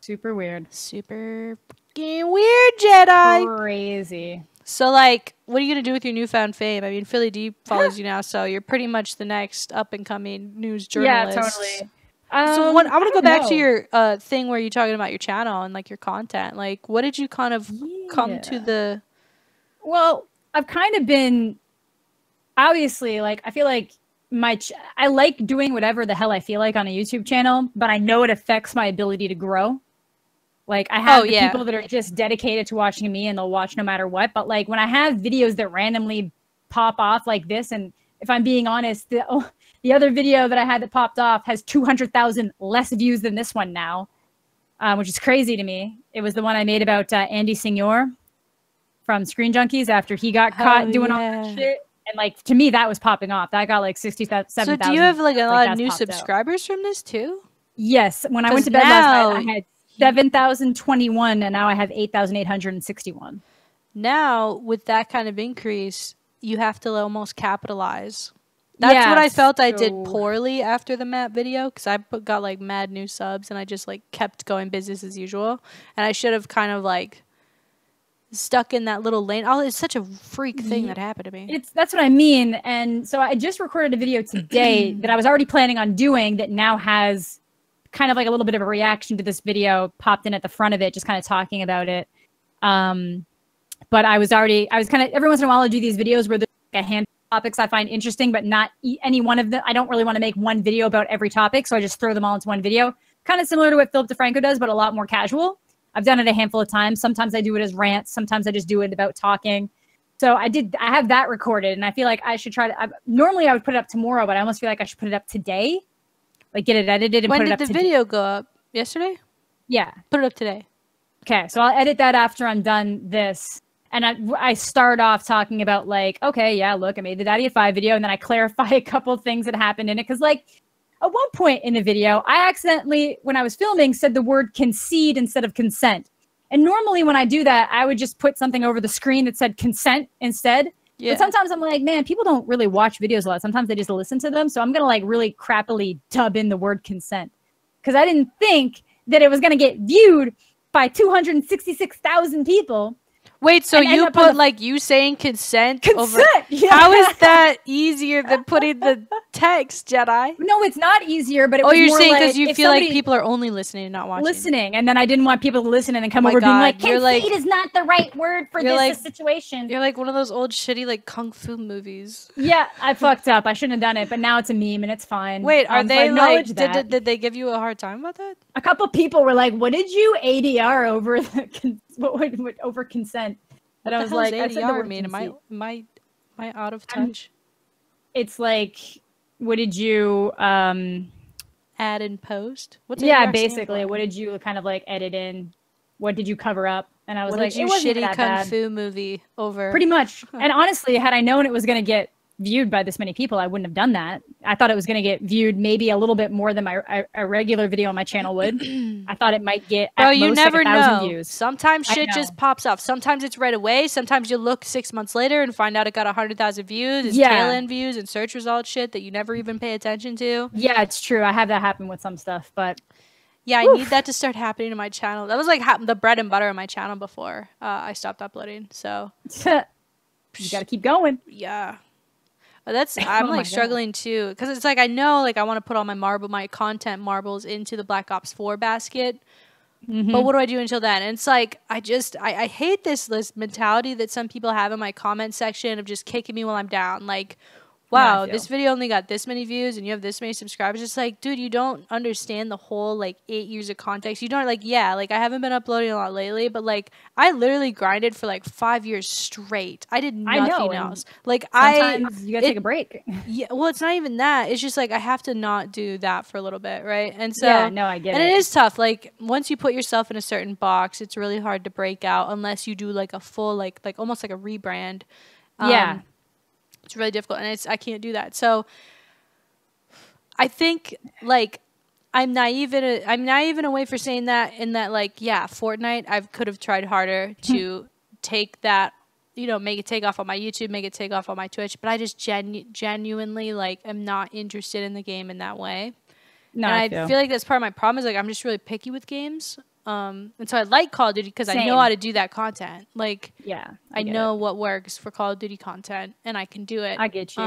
Super weird. Super fucking weird, Jedi. Crazy. So, like, what are you going to do with your newfound fame? I mean, Philly D follows you now, so you're pretty much the next up-and-coming news journalist. Yeah, totally. So, I want to go back to your thing where you're talking about your channel and, like, your content. Like, what did you kind of come to the... Well, I've kind of been... Obviously, like, I feel like I like doing whatever the hell I feel like on a YouTube channel, but I know it affects my ability to grow. Like, I have people that are just dedicated to watching me and they'll watch no matter what. But, like, when I have videos that randomly pop off like this, and if I'm being honest, the other video that I had that popped off has 200,000 less views than this one now, which is crazy to me. It was the one I made about Andy Signor from Screen Junkies after he got caught doing all that shit. And, like, to me, that was popping off. That got, like, 67,000. So do you have, like, a lot of new subscribers from this, too? Yes. When I went to bed last night, I had 7,021, and now I have 8,861. Now, with that kind of increase, you have to almost capitalize. That's what I felt I did poorly after the Matt video, because I got like mad new subs, and I just like kept going business as usual. And I should have kind of like stuck in that little lane. Oh, it's such a freak thing that happened to me. That's what I mean. And so I just recorded a video today that I was already planning on doing that now has kind of like a little bit of a reaction to this video popped in at the front of it, just kind of talking about it. But I was kind of, every once in a while I do these videos where there's like a handful of topics I find interesting, but not any one of them. I don't really want to make one video about every topic, so I just throw them all into one video. Kind of similar to what Philip DeFranco does, but a lot more casual. I've done it a handful of times. Sometimes I do it as rants. Sometimes I just do it about talking. So I have that recorded, and I feel like I should try to, normally I would put it up tomorrow, but I almost feel like I should put it up today. Like get it edited and put it up today. When did the video go up? Yesterday? Yeah. Put it up today. Okay, so I'll edit that after I'm done this. And I start off talking about like, okay, yeah, look, I made the Daddy of Five video, and then I clarify a couple of things that happened in it. Because like at one point in the video, I accidentally, when I was filming, said the word concede instead of consent. And normally when I do that, I would just put something over the screen that said consent instead. Yeah. But sometimes I'm like, man, people don't really watch videos a lot. Sometimes they just listen to them. So I'm going to like really crappily dub in the word consent. Because I didn't think that it was going to get viewed by 266,000 people. Wait, so you put like you saying consent over? Yeah. How is that easier than putting the text, Jedi? No, it's not easier, but it was you're more saying like, because you feel like people are only listening and not watching. Listening, and then I didn't want people to listen and then come over being like, concede is not the right word for this situation. You're like one of those old shitty like kung fu movies. Yeah, I fucked up. I shouldn't have done it, but now it's a meme and it's fine. Wait, are they like? Did they give you a hard time about that? A couple people were like, "What did you ADR over over consent?" And I was like, I said the word mean. Am I out of touch? It's like, what did you add and post? What's basically, what did you kind of like edit in? What did you cover up? And I was like, it wasn't shitty kung fu movie over. Pretty much. And honestly, had I known it was going to get viewed by this many people, I wouldn't have done that. I thought it was going to get viewed maybe a little bit more than a regular video on my channel would. I thought it might get at most never like 1,000 views. Sometimes shit just pops off. Sometimes it's right away. Sometimes you look 6 months later and find out it got 100,000 views. It's tail end views and search result shit that you never even pay attention to. Yeah, it's true. I have that happen with some stuff, but yeah, I need that to start happening to my channel. That was like the bread and butter of my channel before I stopped uploading. So you got to keep going. Yeah. I'm like struggling too, because it's like I know like I want to put all my content marbles into the Black Ops 4 basket, but what do I do until then? And it's like I hate this mentality that some people have in my comment section of just kicking me while I'm down. Like, wow, this video only got this many views and you have this many subscribers. It's like, dude, you don't understand the whole like 8 years of context. You don't like, I haven't been uploading a lot lately, but like I literally grinded for like 5 years straight. I did nothing else. Like sometimes you gotta take a break. Yeah, well, it's not even that. It's just like I have to not do that for a little bit, right? And so I get it. And it is tough. Like once you put yourself in a certain box, it's really hard to break out unless you do like a full like almost like a rebrand. It's really difficult, and I can't do that. So I think like I'm naive in a way for saying that, in that like Fortnite I could have tried harder to take that, make it take off on my YouTube, make it take off on my Twitch, but I just genuinely like am not interested in the game in that way. No, and I feel like that's part of my problem is like I'm just really picky with games. And so I like Call of Duty because I know how to do that content. Like, I know what works for Call of Duty content, and I can do it. I get you.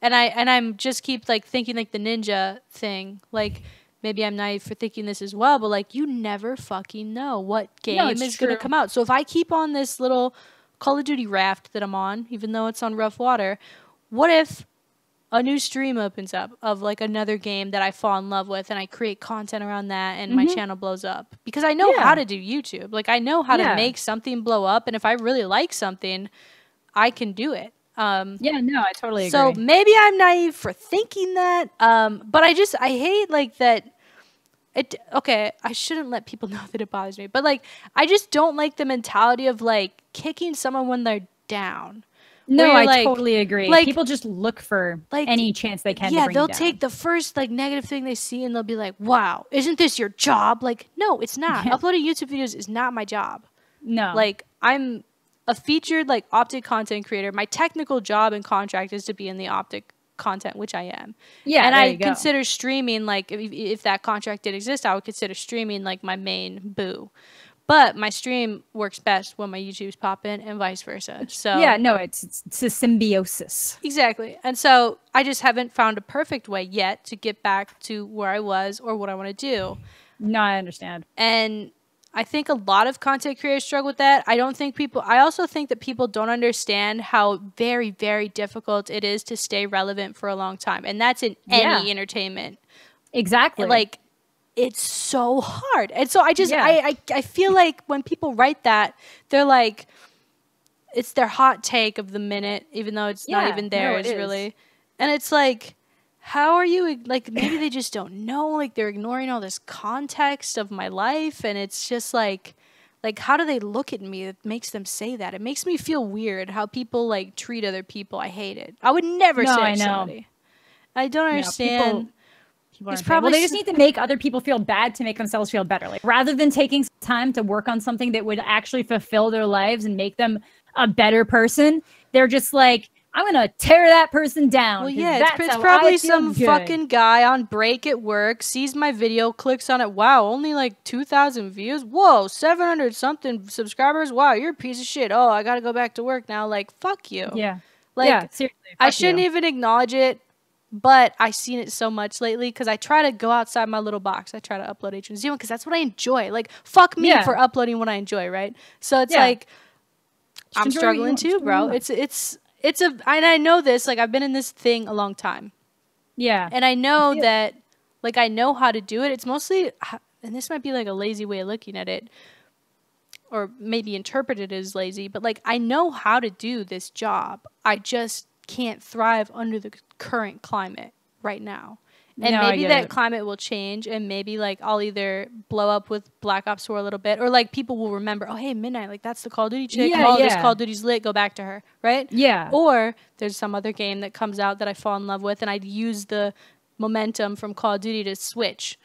And I'm just keep like thinking like the ninja thing. Like maybe I'm naive for thinking this as well, but like you never fucking know what game is going to come out. So if I keep on this little Call of Duty raft that I'm on, even though it's on rough water, what if a new stream opens up of like another game that I fall in love with and I create content around that and my channel blows up? Because I know how to do YouTube. Like I know how to make something blow up, and if I really like something, I can do it. I totally agree. So maybe I'm naive for thinking that, but I hate like that. I shouldn't let people know that it bothers me, but like I just don't like the mentality of like kicking someone when they're down. No, I totally agree. Like, people just look for like any chance they can. Yeah, they'll take the first like negative thing they see and they'll be like, "Wow, isn't this your job?" Like, no, it's not. Uploading YouTube videos is not my job. No, like I'm a featured like optic content creator. My technical job and contract is to be in the optic content, which I am. Yeah, and I consider streaming like if that contract did exist, I would consider streaming like my main boo. But my stream works best when my YouTube's popping and vice versa. So it's a symbiosis. Exactly. And so I just haven't found a perfect way yet to get back to where I was or what I want to do. No, I understand. And I think a lot of content creators struggle with that. I also think that people don't understand how very, very difficult it is to stay relevant for a long time. And that's in any entertainment. Exactly. Like, it's so hard. And so I feel like when people write that, they're like, it's their hot take of the minute, even though it's not even theirs, really. And it's like, how are you, like, maybe they just don't know, like, they're ignoring all this context of my life, and it's just like, how do they look at me that makes them say that? It makes me feel weird how people, like, treat other people. I hate it. I would never say it to somebody. I don't understand. People they just need to make other people feel bad to make themselves feel better. Like, rather than taking time to work on something that would actually fulfill their lives and make them a better person, they're just like, I'm gonna tear that person down. Well, yeah, it's probably some fucking guy on break at work, sees my video, clicks on it. Wow, only like 2,000 views. Whoa, 700 something subscribers. Wow, you're a piece of shit. Oh, I gotta go back to work now. Like, fuck you. Yeah. Like, seriously. I shouldn't even acknowledge it, but I've seen it so much lately because I try to go outside my little box. I try to upload H1Z1 because that's what I enjoy. Like, fuck me for uploading what I enjoy, right? So it's like, I'm struggling too, bro. And I know this, like, I've been in this thing a long time. Yeah. And I know that, like, I know how to do it. It's mostly, and this might be like a lazy way of looking at it, or maybe interpreted as lazy, but like, I know how to do this job. I just can't thrive under the current climate right now. And maybe that climate will change, and maybe, like, I'll either blow up with Black Ops 4 a little bit, or, like, people will remember, oh, hey, MiDNiTE, like, that's the Call of Duty chick. This Call of Duty's lit, go back to her, right? Yeah. Or there's some other game that comes out that I fall in love with, and I'd use the momentum from Call of Duty to switch,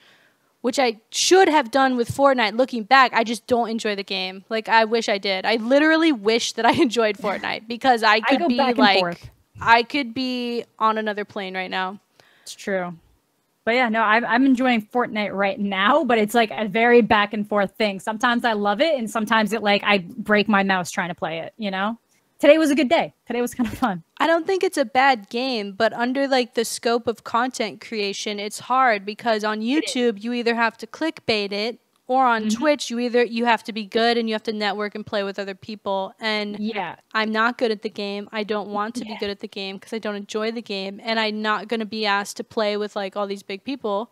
which I should have done with Fortnite. Looking back, I just don't enjoy the game. Like, I wish I did. I literally wish that I enjoyed Fortnite, because I could be, like, I could be on another plane right now. It's true. But yeah, no, I'm enjoying Fortnite right now, but it's like a very back and forth thing. Sometimes I love it, and sometimes I break my mouse trying to play it, you know? Today was a good day. Today was kind of fun. I don't think it's a bad game, but under, like, the scope of content creation, it's hard because on YouTube, you either have to clickbait it, or on Twitch, you have to be good and you have to network and play with other people. And I'm not good at the game. I don't want to be good at the game because I don't enjoy the game. And I'm not going to be asked to play with, like, all these big people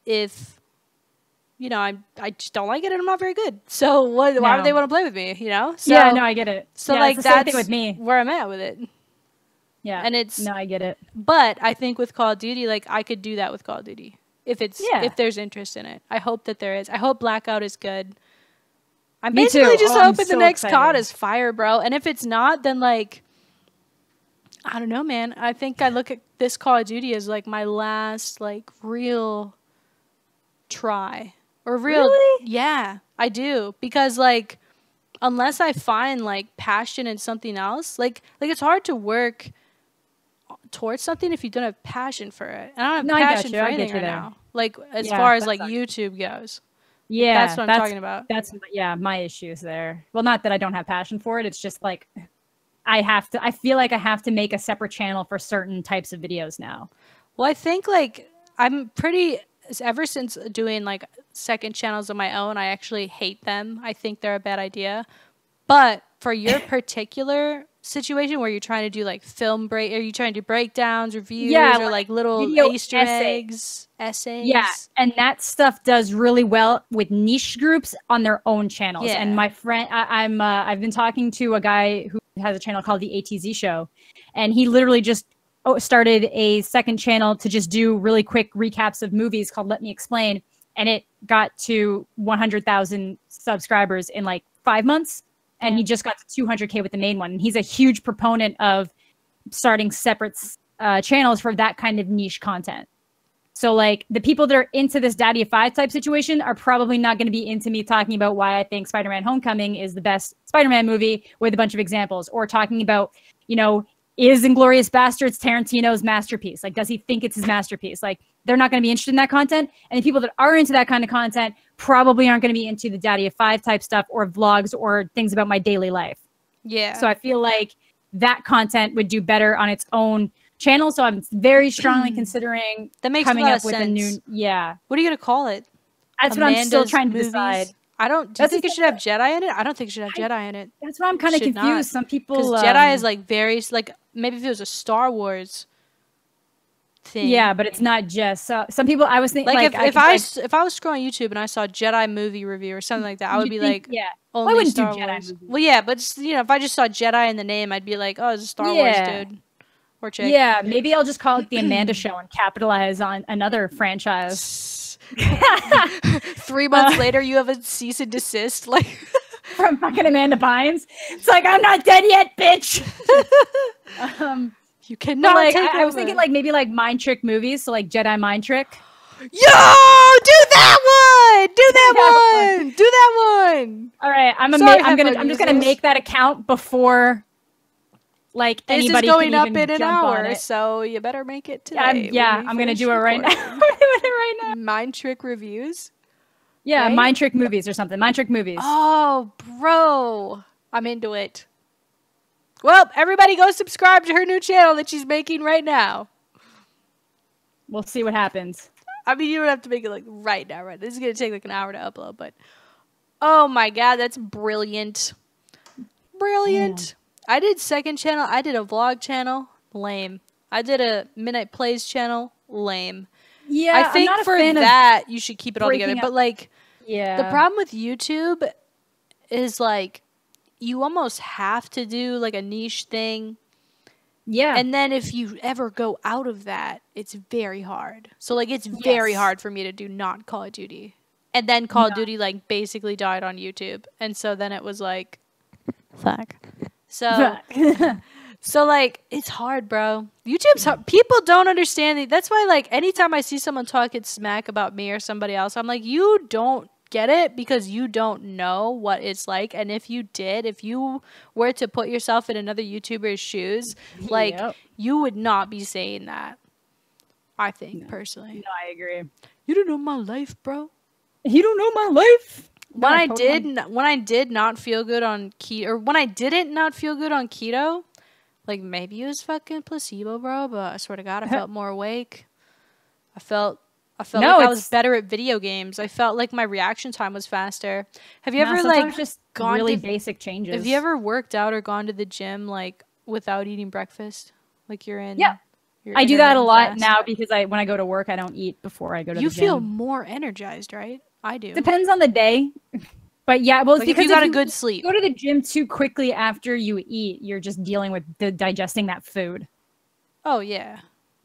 if, you know, I just don't like it and I'm not very good. So why would they want to play with me, you know? So, yeah, no, I get it. So, like, that's with me. Where I'm at with it. Yeah. And it's... No, I get it. But I think with Call of Duty, like, I could do that with Call of Duty. If there's interest in it. I hope that there is. I hope Blackout is good. I'm basically just hoping the next COD is fire, bro. And if it's not, then, like, I don't know, man. I think I look at this Call of Duty as, like, my last, like, real try. Or real... Really? Yeah, I do. Because, like, unless I find, like, passion in something else, like it's hard to work towards something if you don't have passion for it. And I don't have passion for anything right now. Like, as far as, like, YouTube goes. Yeah. That's what I'm talking about. That's, my issues there. Well, not that I don't have passion for it. It's just, like, I feel like I have to make a separate channel for certain types of videos now. Well, I think, like, ever since doing, like, second channels of my own, I actually hate them. I think they're a bad idea. But for your particular situation where you're trying to do, like, are you trying to do breakdowns, reviews, or, like, little Easter eggs, essays? Yeah, and that stuff does really well with niche groups on their own channels. Yeah. And my friend, I've been talking to a guy who has a channel called the ATZ Show, and he literally just started a second channel to just do really quick recaps of movies called Let Me Explain, and it got to 100,000 subscribers in, like, 5 months. And he just got to 200K with the main one. And he's a huge proponent of starting separate channels for that kind of niche content. So, like, the people that are into this DaddyOFive's type situation are probably not going to be into me talking about why I think Spider-Man Homecoming is the best Spider-Man movie with a bunch of examples. Or talking about, you know, is Inglourious Basterds Tarantino's masterpiece? Like, does he think it's his masterpiece? Like, they're not going to be interested in that content. And the people that are into that kind of content probably aren't going to be into the DaddyOFive type stuff or vlogs or things about my daily life. Yeah. So I feel like that content would do better on its own channel. So I'm very strongly considering that makes coming a lot up with sense. a new, What are you going to call it? That's what I'm still trying to decide. I don't. Do you think it should have Jedi in it? I don't think it should have Jedi in it. That's why I'm kind of confused. Not. Some people because Jedi is like very like maybe if it was a Star Wars thing. Yeah, but it's not just. So some people I was thinking like if I was scrolling YouTube and I saw Jedi movie review or something like that, I would be like, yeah, only I wouldn't Star do Jedi Wars. movies. Well, yeah, but you know, if I just saw Jedi in the name, I'd be like, oh, it's a Star Wars dude or chick. Yeah, maybe I'll just call it the Amanda Show and capitalize on another franchise. 3 months later, you have a cease and desist, like from fucking Amanda Bynes. It's like, I'm not dead yet, bitch. You cannot like, take I was thinking like maybe like mind trick movies, so like Jedi mind trick. Yo, do that one! Do that one! Do that one! All right, I'm just gonna make that account before like anybody this is going can up even in an jump hour, on it. So you better make it today. I'm gonna do it right now. I'm doing it right now. Mind trick reviews. Yeah, right? mind trick movies or something. Mind trick movies. Oh, bro, I'm into it. Well, everybody go subscribe to her new channel that she's making right now. We'll see what happens. I mean, you don't have to make it like right now, right? This is going to take like an hour to upload, but oh my God, that's brilliant. Brilliant. Yeah. I did second channel. I did a vlog channel. Lame. I did a MiDNiTE Plays channel. Lame. Yeah, I think for that, you should keep it all together. But like, yeah, the problem with YouTube is like, you almost have to do like a niche thing. Yeah. And then if you ever go out of that, it's very hard. So like it's very hard for me to do not Call of Duty. And then Call of Duty like basically died on YouTube. And so then it was like fuck. So so like it's hard, bro. YouTube's hard. People don't understand that's why like anytime I see someone talking smack about me or somebody else, I'm like, you don't get it because you don't know what it's like. And if you did, if you were to put yourself in another YouTuber's shoes, like you would not be saying that. I think personally. No, I agree. You don't know my life, bro. You don't know my life. When I did not feel good on keto, or when I didn't not feel good on keto, like maybe it was fucking placebo, bro. But I swear to God, I felt more awake. I felt like I was better at video games. I felt like my reaction time was faster. Have you ever like just gone really basic changes? Have you ever worked out or gone to the gym like without eating breakfast? Like you're in. Yeah, I do that a lot now because when I go to work, I don't eat before I go to the gym. You feel more energized, right? I do. Depends on the day. But yeah, well, it's like because if you got a good sleep. Go to the gym too quickly after you eat, you're just dealing with digesting that food. Oh yeah.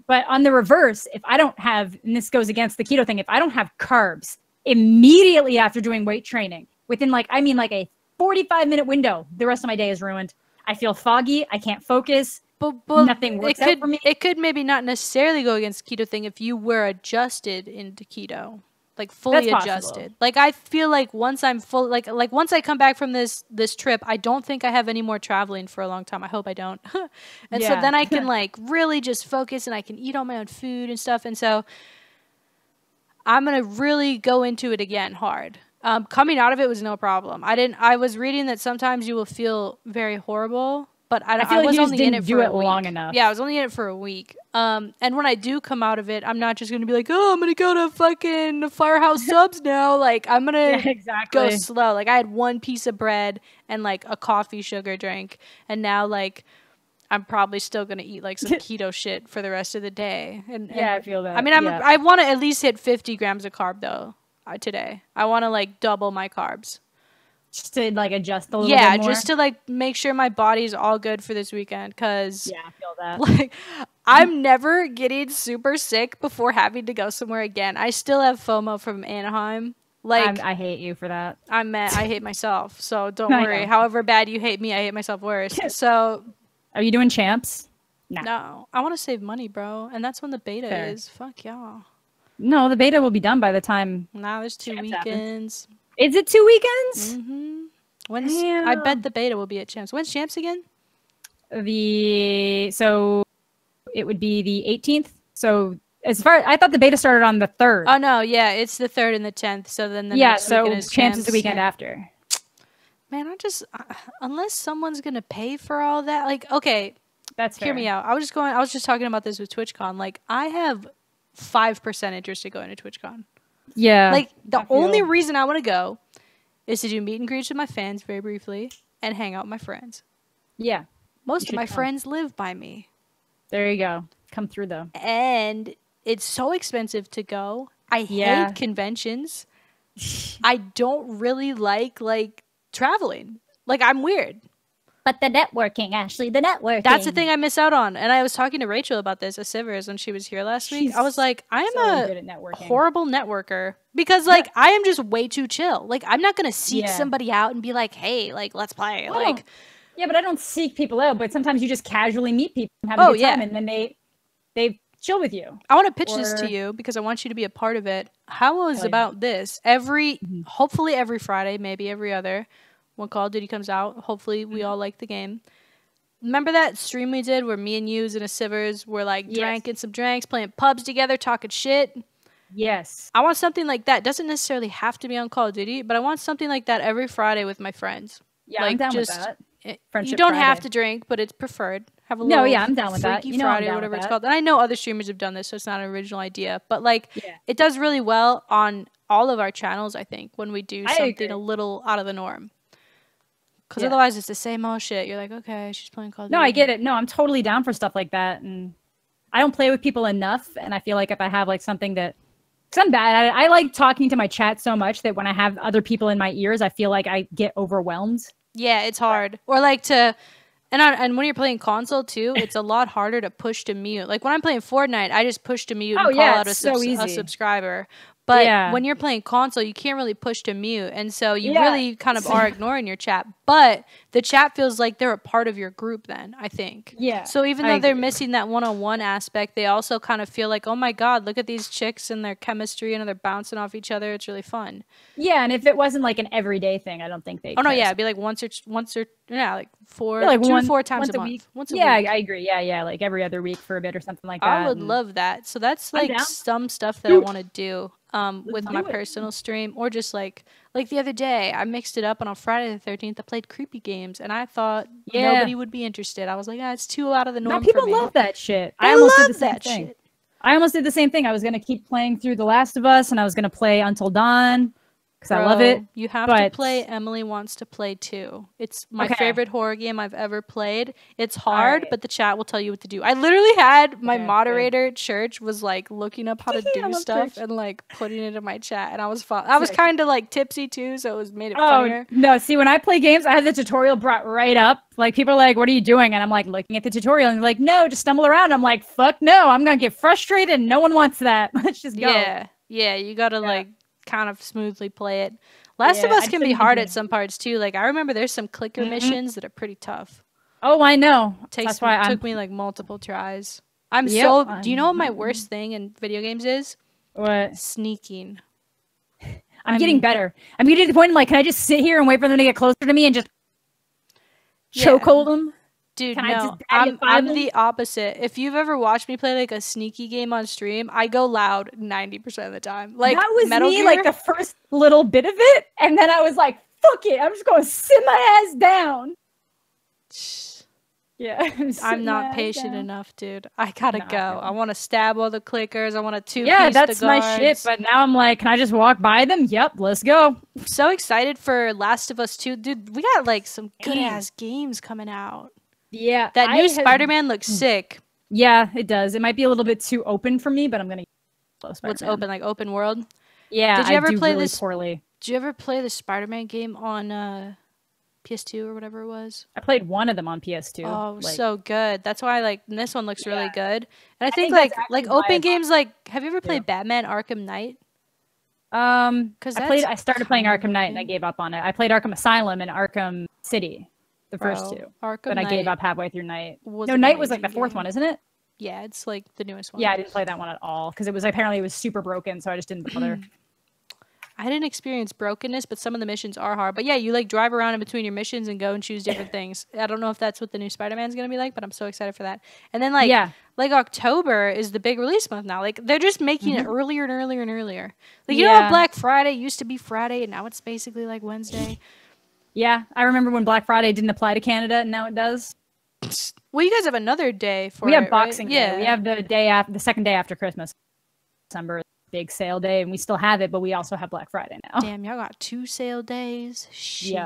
But on the reverse, if I don't have, and this goes against the keto thing, if I don't have carbs immediately after doing weight training, within like a 45-minute window, the rest of my day is ruined. I feel foggy. I can't focus. But nothing works out for me. It could maybe not necessarily go against keto thing if you were adjusted into keto. Like fully adjusted. Like I feel like once I'm full, like once I come back from this trip, I don't think I have any more traveling for a long time. I hope I don't. And so then I can like really just focus and I can eat all my own food and stuff. And so I'm gonna really go into it again hard. Coming out of it was no problem. I was reading that sometimes you will feel very horrible. But I was only in it for long enough. Yeah, I was only in it for a week. And when I do come out of it, I'm not just going to be like, oh, I'm going to go to fucking Firehouse Subs now. Like, I'm going to go slow. Like, I had one piece of bread and, like, a coffee sugar drink. And now, like, I'm probably still going to eat, like, some keto shit for the rest of the day. And I feel that. I mean, I want to at least hit 50 grams of carb, though, today. I want to, like, double my carbs. Just to like adjust a little bit more. Yeah, just to like make sure my body's all good for this weekend. Cause I feel that. Like I'm never getting super sick before having to go somewhere again. I still have FOMO from Anaheim. Like I hate you for that. I hate myself. So don't worry. However bad you hate me, I hate myself worse. So are you doing champs? No. I want to save money, bro. And that's when the beta is. Fuck y'all. No, the beta will be done by the time. Nah, there's 2 weekends. Happens. Is it 2 weekends? Mm-hmm. I bet the beta will be at Champs. When's Champs again? So it would be the 18th. So I thought the beta started on the 3rd. Oh no, yeah, it's the 3rd and the 10th. So then the next weekend is Champs is the weekend after. Man, unless someone's gonna pay for all that, like, okay, that's fair. Hear me out. I was just talking about this with TwitchCon. Like, I have 5% interest in going to TwitchCon. Yeah. Like, the only reason I want to go is to do meet and greets with my fans very briefly and hang out with my friends. Yeah. Most of my friends live by me. There you go. Come through, though. And it's so expensive to go. I hate conventions. I don't really like traveling. Like, I'm weird. But the networking, Ashley, the networking. That's the thing I miss out on. And I was talking to Rachel about this at Sivers when she was here last week. I was like, I am a horrible networker because, like, I am just way too chill. Like, I'm not going to seek somebody out and be like, hey, like, let's play. Like, yeah, but I don't seek people out. But sometimes you just casually meet people and have a good time, and then they chill with you. I want to pitch this to you because I want you to be a part of it. How is about this? Hopefully every Friday, maybe every other, when Call of Duty comes out, hopefully we all like the game. Remember that stream we did where me and Yous and a Sivers were like drinking some drinks, playing pubs together, talking shit? Yes. I want something like that. It doesn't necessarily have to be on Call of Duty, but I want something like that every Friday with my friends. Yeah, like, I'm down with that. You don't have to drink, but it's preferred. Have a little I'm down with that. Freaky Friday or whatever it's called. And I know other streamers have done this, so it's not an original idea. But like, it does really well on all of our channels, I think, when we do something a little out of the norm. Because otherwise it's the same old shit. You're like, okay, she's playing Call of Duty. No, I get it. No, I'm totally down for stuff like that. And I don't play with people enough. And I feel like if I have like something that, because I'm bad, I like talking to my chat so much that when I have other people in my ears, I feel like I get overwhelmed. Yeah, it's hard. Or like to, and when you're playing console too, it's a lot harder to push to mute. Like when I'm playing Fortnite, I just push to mute and call out a subscriber. But when you're playing console, you can't really push to mute. And so you really kind of are ignoring your chat. But the chat feels like they're a part of your group then, I think. Yeah. So even though they're missing that one-on-one aspect, they also kind of feel like, oh my God, look at these chicks and their chemistry and they're bouncing off each other. It's really fun. Yeah, and if it wasn't like an everyday thing, I don't think they'd it'd be like once or like 2 to 4 times a month. Week. I agree. Yeah, like every other week for a bit or something like that. I would love that. So that's like some stuff that I want to do. With my personal stream, or just like the other day, I mixed it up, and on Friday the 13th, I played creepy games, and I thought nobody would be interested. I was like, it's too out of the norm. People love that shit. I almost did the same thing. I almost did the same thing. I was gonna keep playing through The Last of Us, and I was gonna play Until Dawn because I love it. You have to play Emily Wants to Play Too. It's my favorite horror game I've ever played. It's hard, but the chat will tell you what to do. I literally had my moderator at church was like looking up how to do stuff and like putting it in my chat, and I was fun. I was kind of like tipsy too, so it was made it funnier. No, see, when I play games, I have the tutorial brought right up. Like people are like, "What are you doing?" And I'm like looking at the tutorial, and they're like, "No, just stumble around." I'm like, "Fuck no, I'm gonna get frustrated. And no one wants that. Let's just go." Yeah, you gotta like kind of smoothly play it. Last of Us can be hard at some parts too. Like I remember there's some clicker missions that are pretty tough. Oh, I know. That's why it took me like multiple tries. Do you know what my worst thing in video games is? What? Sneaking. I'm getting better. I'm getting to the point like, can I just sit here and wait for them to get closer to me and just chokehold them? Dude, no, I'm the opposite. If you've ever watched me play like a sneaky game on stream, I go loud 90% of the time. Like that was Metal me, Gear. like the first little bit of it, and then I was like, "Fuck it, I'm just going to sit my ass down." Yeah, I'm not patient enough, dude. I gotta go. I want to stab all the clickers. I want to two-piece that's the my guards. shit. But now I'm like, can I just walk by them? Yep, let's go. I'm so excited for Last of Us 2, dude. We got like some good ass games coming out. Yeah, that new Spider-Man looks sick. Yeah, it does. It might be a little bit too open for me, but I'm gonna. What's open? Like open world? Yeah. Did you ever play really this poorly? Did you ever play the Spider-Man game on PS2 or whatever it was? I played one of them on PS2. Oh, so good. That's why this one looks really good. And I think like open games like, have you ever played Batman Arkham Knight? I started playing Arkham Knight and I gave up on it. I played Arkham Asylum and Arkham City, the first two. But I gave up halfway through Night. No, Night was like the fourth one, isn't it? Yeah, it's like the newest one. Yeah, I didn't play that one at all because it was super broken, so I just didn't bother. I didn't experience brokenness, but some of the missions are hard. But yeah, you like drive around in between your missions and go and choose different things. I don't know if that's what the new Spider-Man's gonna be like, but I'm so excited for that. And then like October is the big release month now. Like they're just making it earlier and earlier and earlier. Like you know how Black Friday used to be Friday and now it's basically like Wednesday. Yeah, I remember when Black Friday didn't apply to Canada and now it does. Well, you guys have another day for we have Boxing Day. We have the second day after Christmas, December. big sale day, and we still have it, but we also have Black Friday now. Damn, y'all got 2 sale days. Shit.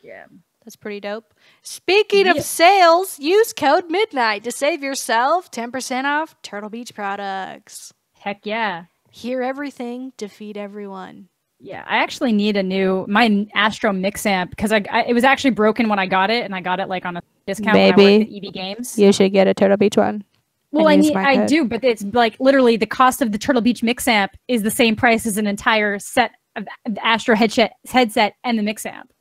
Yeah. That's pretty dope. Speaking of sales, use code MiDNiTE to save yourself 10% off Turtle Beach products. Heck yeah. Hear everything, defeat everyone. Yeah, I actually need my Astro Mix amp, because it was actually broken when I got it, and I got it like on a discount when I worked at EB Games. You should get a Turtle Beach one. Well, I do, but it's like literally the cost of the Turtle Beach Mix amp is the same price as an entire set of the Astro headset and the Mix amp.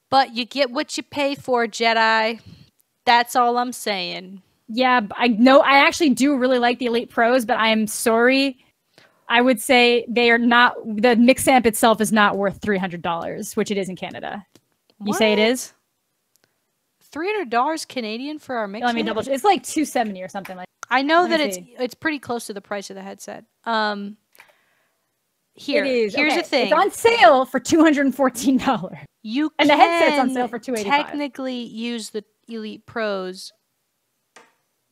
But you get what you pay for, Jedi. That's all I'm saying. Yeah, I know. I actually do really like the Elite Pros, but I am sorry. I would say they are not. The Mix amp itself is not worth $300, which it is in Canada. You say it is? $300 Canadian for our Mix amp? Let me double check. It's like $270 or something like that. I know that it's pretty close to the price of the headset. Here's the thing. It's on sale for $214. And the headset's on sale for $285. Technically use the Elite Pros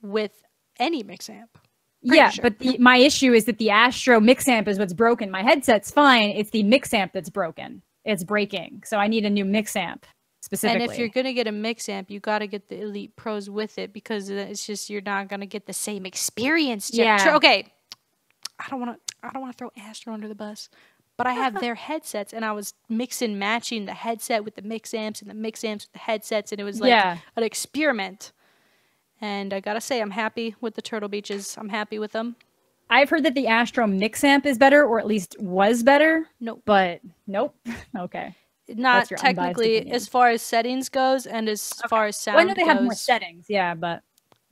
with any Mix amp. But my issue is that the Astro Mix amp is what's broken. My headset's fine. It's the Mix amp that's broken. It's breaking. So I need a new Mix amp specifically. And if you're going to get a Mix amp, you got to get the Elite Pros with it, because it's just you're not going to get the same experience. Yeah. Okay. I don't want to throw Astro under the bus, but I have their headsets, and I was matching the headset with the Mix amps and the Mix amps with the headsets, and it was like an experiment. And I gotta say, I'm happy with the Turtle Beaches. I'm happy with them. I've heard that the Astro Mix amp is better, or at least was better. Nope. But nope. Okay. Not technically, as far as settings goes, and as far as sound goes. I know they have more settings, yeah, but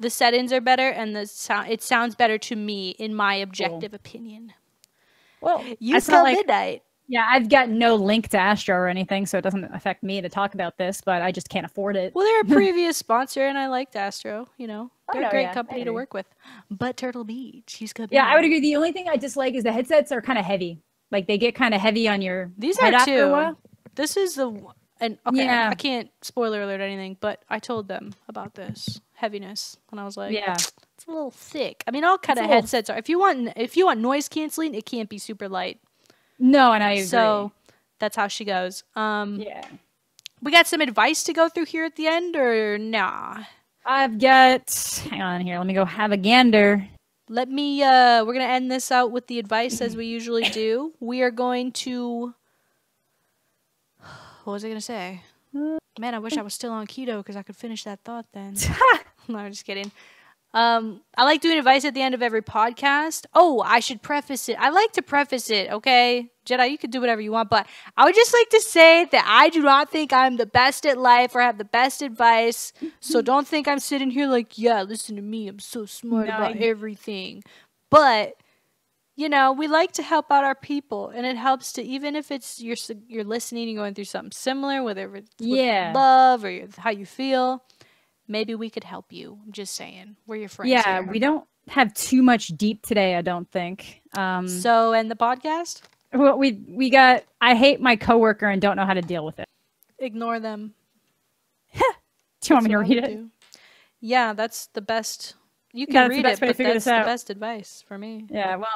the settings are better, and the sound. It sounds better to me, in my objective opinion. Well, use code MiDNiTE. Yeah, I've got no link to Astro or anything, so it doesn't affect me to talk about this, but I just can't afford it. Well, they're a previous sponsor, and I liked Astro. You know, they're a great company to work with. But Turtle Beach, use code MiDNiTE. Yeah, I would agree. The only thing I dislike is the headsets are kind of heavy. Like, they get kind of heavy on your head after a while. This is I can't spoiler alert anything, but I told them about this heaviness, and I was like, it's a little thick. I mean, all kind of headsets are. If you want noise canceling, it can't be super light. No, and I agree. So that's how she goes. We got some advice to go through here at the end, or nah? I've got. Hang on here. Let me go have a gander. Let me. We're gonna end this out with the advice as we usually do. We are going to. What was I gonna say? Man, I wish I was still on keto because I could finish that thought then. No, I'm just kidding. I like doing advice at the end of every podcast. Oh, I should preface it. I like to preface it, okay? Jedi, you can do whatever you want, but I would just like to say that I do not think I'm the best at life or have the best advice. So don't think I'm sitting here like, yeah, listen to me. I'm so smart about everything. But, you know, we like to help out our people, and it helps to, even if it's you're listening and going through something similar, whether it's with love or how you feel. Maybe we could help you. I'm just saying. We're your friends. Yeah, we don't have too much deep today, I don't think. So, and the podcast? Well, we got, I hate my coworker and don't know how to deal with it. Ignore them. Do you want me to read it? Yeah, that's the best. You can read it, but that's the best advice for me. Yeah, well,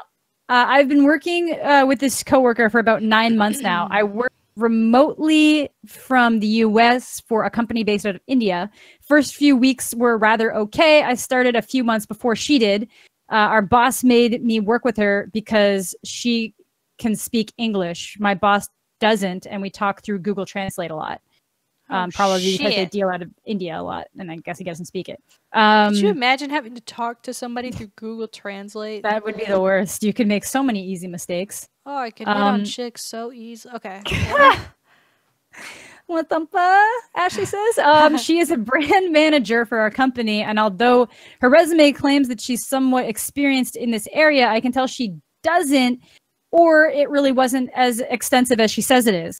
I've been working with this coworker for about 9 months now. I work remotely from the US for a company based out of India. First few weeks were rather okay. I started a few months before she did. Our boss made me work with her because she can speak English. My boss doesn't, and we talk through Google Translate a lot. Probably because they deal out of India a lot, and I guess he doesn't speak it. Could you imagine having to talk to somebody through Google Translate? That would be the worst. You could make so many easy mistakes. Oh, I could hit on chicks so easy. Okay. Ashley says. She is a brand manager for our company, and although her resume claims that she's somewhat experienced in this area, I can tell she doesn't, or it really wasn't as extensive as she says it is.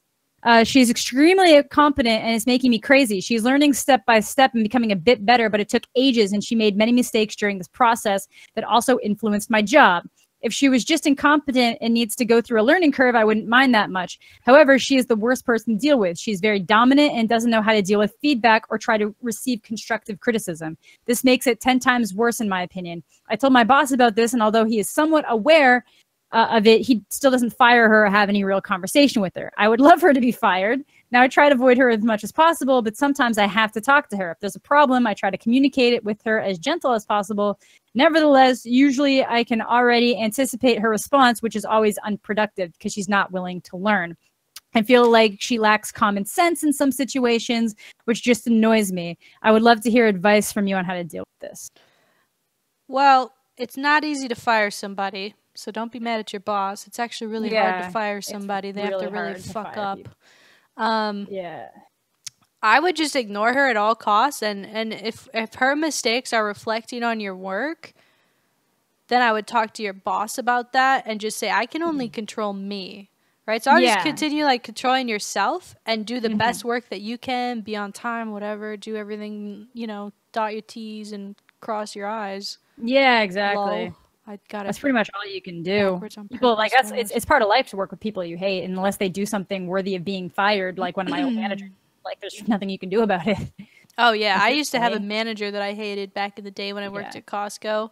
She's extremely competent, and it's making me crazy. She's learning step by step and becoming a bit better, but it took ages, and she made many mistakes during this process that also influenced my job. If she was just incompetent and needs to go through a learning curve, I wouldn't mind that much. However, she is the worst person to deal with. She's very dominant and doesn't know how to deal with feedback or try to receive constructive criticism. This makes it 10 times worse, in my opinion. I told my boss about this, and although he is somewhat aware of it, he still doesn't fire her or have any real conversation with her. I would love her to be fired. Now, I try to avoid her as much as possible, but sometimes I have to talk to her. If there's a problem, I try to communicate it with her as gentle as possible. Nevertheless, usually I can already anticipate her response, which is always unproductive because she's not willing to learn. I feel like she lacks common sense in some situations, which just annoys me. I would love to hear advice from you on how to deal with this. Well, it's not easy to fire somebody, so don't be mad at your boss. It's actually really hard to fire somebody. They have to really fuck up. I would just ignore her at all costs, and if her mistakes are reflecting on your work, then I would talk to your boss about that and just say, I can only control me. Right, so I'll just continue like controlling yourself and do the best work that you can, be on time, whatever, do everything, you know, dot your T's and cross your I's. Yeah, exactly. That's pretty much all you can do. People like it's part of life to work with people you hate, and unless they do something worthy of being fired, like one of my old managers, like there's nothing you can do about it. Oh yeah, I used to have a manager that I hated back in the day when I worked at Costco.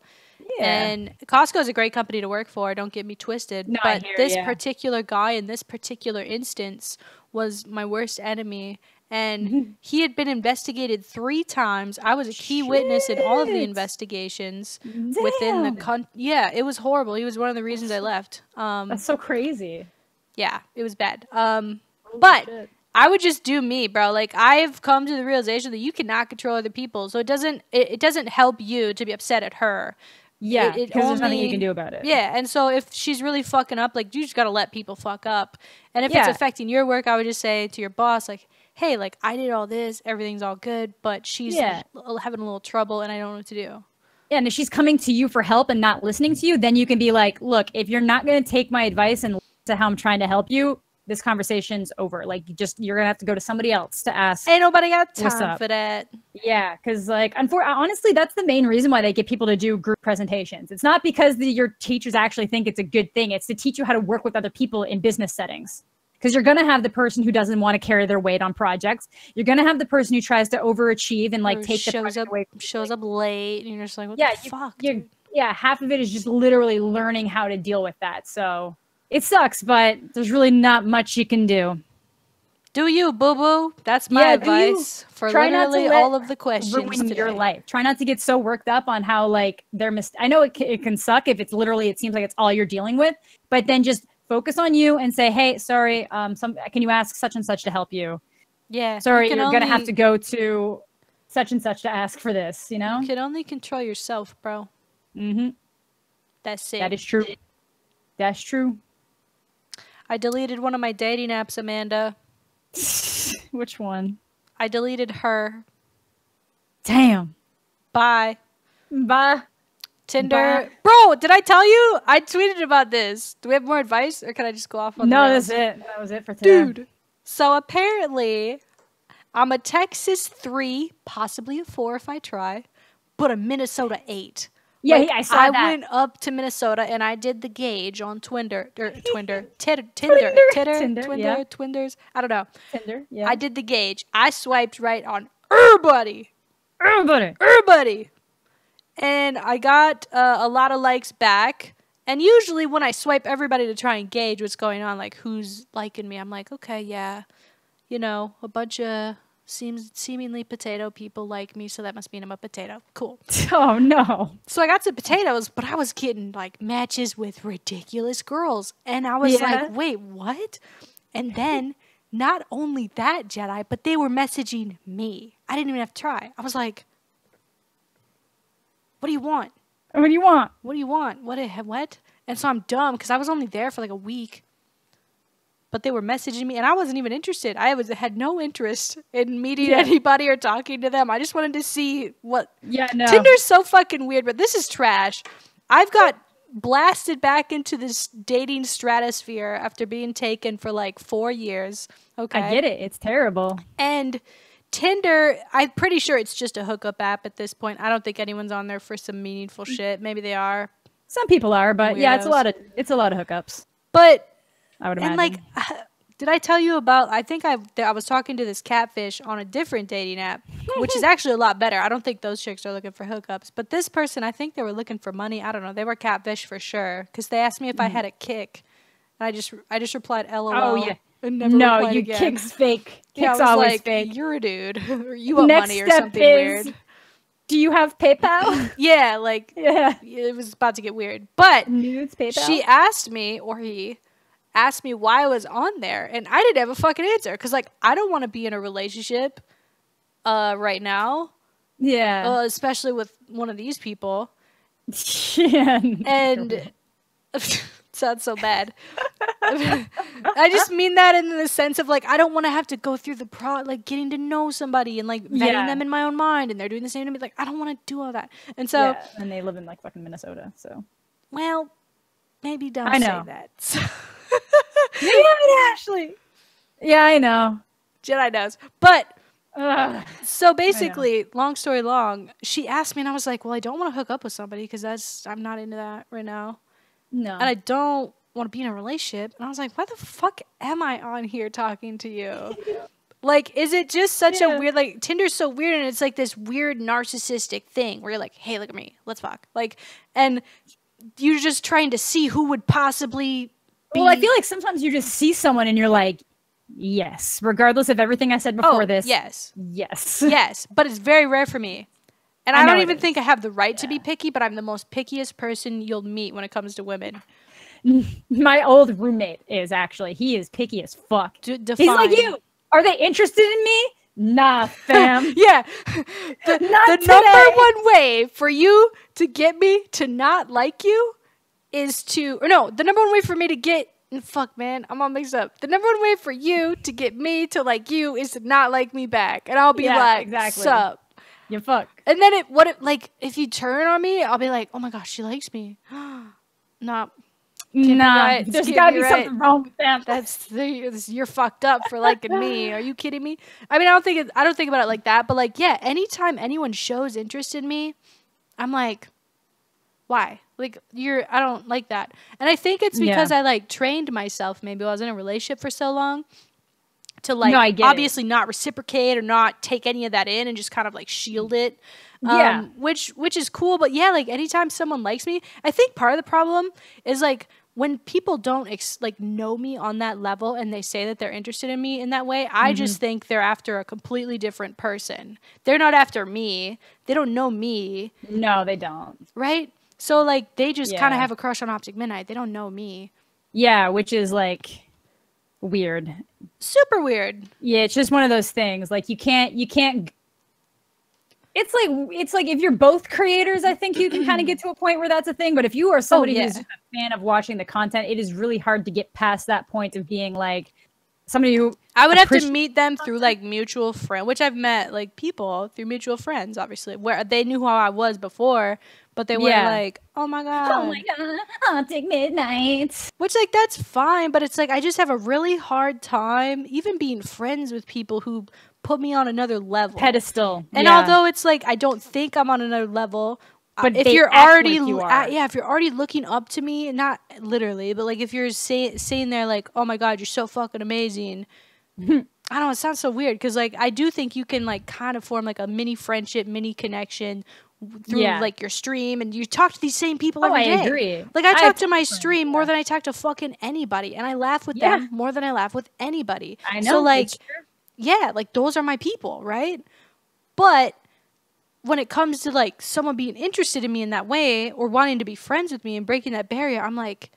And Costco is a great company to work for. Don't get me twisted. No, but this particular guy in this particular instance was my worst enemy. And he had been investigated 3 times. I was a key witness in all of the investigations within the yeah, it was horrible. He was one of the reasons I left. That's so crazy. Yeah, it was bad. But I would just do me, bro. Like, I've come to the realization that you cannot control other people. So it doesn't help you to be upset at her. Yeah, because there's nothing you can do about it. Yeah, and so if she's really fucking up, like, you just got to let people fuck up. And if it's affecting your work, I would just say to your boss, like, hey, like, I did all this, everything's all good, but she's having a little trouble and I don't know what to do. Yeah, and if she's coming to you for help and not listening to you, then you can be like, look, if you're not going to take my advice and listen to how I'm trying to help you, this conversation's over. Like, you're gonna have to go to somebody else to ask. Ain't nobody got time for that. Yeah, because like, honestly, that's the main reason why they get people to do group presentations. It's not because your teachers actually think it's a good thing. It's to teach you how to work with other people in business settings. Because you're gonna have the person who doesn't want to carry their weight on projects. You're gonna have the person who tries to overachieve and like take the project away. Shows up late, and you're just like, what the fuck? Yeah, half of it is just literally learning how to deal with that. So. It sucks, but there's really not much you can do. Do you, boo-boo? That's my advice for literally all of the questions ruin your life. Try not to get so worked up on how, like, I know it can suck if it's literally, it seems like it's all you're dealing with, but then just focus on you and say, hey, sorry, can you ask such and such to help you? Yeah. Sorry, you're going to have to go to such and such to ask for this, you know? You can only control yourself, bro. That's it. That is true. That's true. I deleted one of my dating apps, Amanda. Which one? I deleted her. Damn. Bye. Bye. Tinder. Bye. Bro, did I tell you? I tweeted about this. Do we have more advice, or can I just go off on the rails? That's it. That was it for today. Dude. So apparently, I'm a Texas 3, possibly a 4 if I try, but a Minnesota 8. Yeah, like, I saw that. I went up to Minnesota and I did the gauge on Tinder. Twinders. I don't know. Tinder, yeah. I did the gauge. I swiped right on everybody. And I got a lot of likes back. And usually when I swipe everybody to try and gauge what's going on, like who's liking me, I'm like, okay, yeah, you know, a bunch of seemingly potato people like me, so that must mean I'm a potato. Cool. Oh no. So I got some potatoes, but I was getting like matches with ridiculous girls, and I was like, wait, what? And then not only that, Jedi, but they were messaging me. I didn't even have to try. I was like, what do you want? What do you want? What do you want? What? And so I'm dumb because I was only there for like a week. But they were messaging me, and I wasn't even interested. I had no interest in meeting anybody or talking to them. I just wanted to see what... Yeah, no. Tinder's so fucking weird, but this is trash. I've got blasted back into this dating stratosphere after being taken for like 4 years. Okay. I get it. It's terrible. And Tinder, I'm pretty sure it's just a hookup app at this point. I don't think anyone's on there for some meaningful shit. Maybe they are. Some people are, but weirdos. Yeah, it's a lot of hookups. But... I would imagine. And like, Did I tell you about, I think I was talking to this Catfish on a different dating app, which is actually a lot better. I don't think those chicks are looking for hookups. But this person, I think they were looking for money. I don't know. They were Catfish for sure. Because they asked me if I had a kick. And I just replied, LOL. Oh, yeah. And never No, replied you again. Kick's fake. Yeah, Kick's I was always like, fake. you're a dude. Or you want Next money or step something is, weird. do you have PayPal? Yeah, like, Yeah. it was about to get weird. But Nudes, PayPal? she asked me, or he asked me why I was on there, and I didn't have a fucking answer because, like, I don't want to be in a relationship right now. Yeah. Especially with one of these people. Yeah. And sounds so bad. I just mean that in the sense of, like, I don't want to have to go through the like getting to know somebody and like vetting them in my own mind, and they're doing the same to me. Like, I don't want to do all that. And so, yeah. And they live in like fucking Minnesota, so. Well, maybe don't I say know. that. You haven't actually. Yeah, I know. Jedi knows. But Ugh. so basically, long story long, she asked me, and I was like, well, I don't want to hook up with somebody because I'm not into that right now. No. And I don't want to be in a relationship. And I was like, why the fuck am I on here talking to you? Like, is it just such a weird, like, Tinder's so weird, and it's like this weird narcissistic thing where you're like, hey, look at me, let's fuck. Like, and you're just trying to see who would possibly be. Well, I feel like sometimes you just see someone and you're like, yes, regardless of everything I said before this. Yes. Yes. Yes. But it's very rare for me. And I know don't it even is. think I have the right to be picky, but I'm the most pickiest person you'll meet when it comes to women. My old roommate is actually, he is picky as fuck. He's like you. Are they interested in me? Nah, fam. Yeah. The number one way for you to get me to not like you is to, or no, the number one way for me to get, fuck, man, I'm all mixed up. The number one way for you to get me to like you is to not like me back. And I'll be like, exactly. sup? You fuck. And then like, if you turn on me, I'll be like, oh my gosh, she likes me. Nah. Nah, there's gotta be something wrong with them. You're fucked up for liking me. Are you kidding me? I mean, I don't think about it like that, but like, yeah, anytime anyone shows interest in me, I'm like, why? Like, I don't like that. And I think it's because I like trained myself maybe while I was in a relationship for so long to like obviously not reciprocate or not take any of that in and just kind of like shield it. Which is cool, but yeah, like anytime someone likes me, I think part of the problem is like when people don't know me on that level and they say that they're interested in me in that way, I just think they're after a completely different person. They're not after me. They don't know me. No, they don't. Right? So like they just kind of have a crush on Optic Midnight. They don't know me. Yeah, which is like weird. Super weird. Yeah, it's just one of those things. Like you can't it's like if you're both creators, I think you can kind of get to a point where that's a thing. But if you are somebody who's just a fan of watching the content, it is really hard to get past that point of being like somebody who I would have to meet them through like mutual friend, which I've met like people through mutual friends, obviously, where they knew who I was before, but they were like, oh my god, Optic Midnight. Which like that's fine, but it's like I just have a really hard time even being friends with people who put me on another level. Pedestal. And although it's like I don't think I'm on another level, but if you're already if you're already looking up to me, not literally, but like if you're saying there like, oh my god, you're so fucking amazing. I don't know, it sounds so weird because like I do think you can like kind of form like a mini friendship, mini connection through like your stream, and you talk to these same people every day. I agree. Like I talk to my stream more than I talk to fucking anybody, and I laugh with them more than I laugh with anybody. I know. So like, yeah, like those are my people, right? But when it comes to like someone being interested in me in that way or wanting to be friends with me and breaking that barrier, I'm like,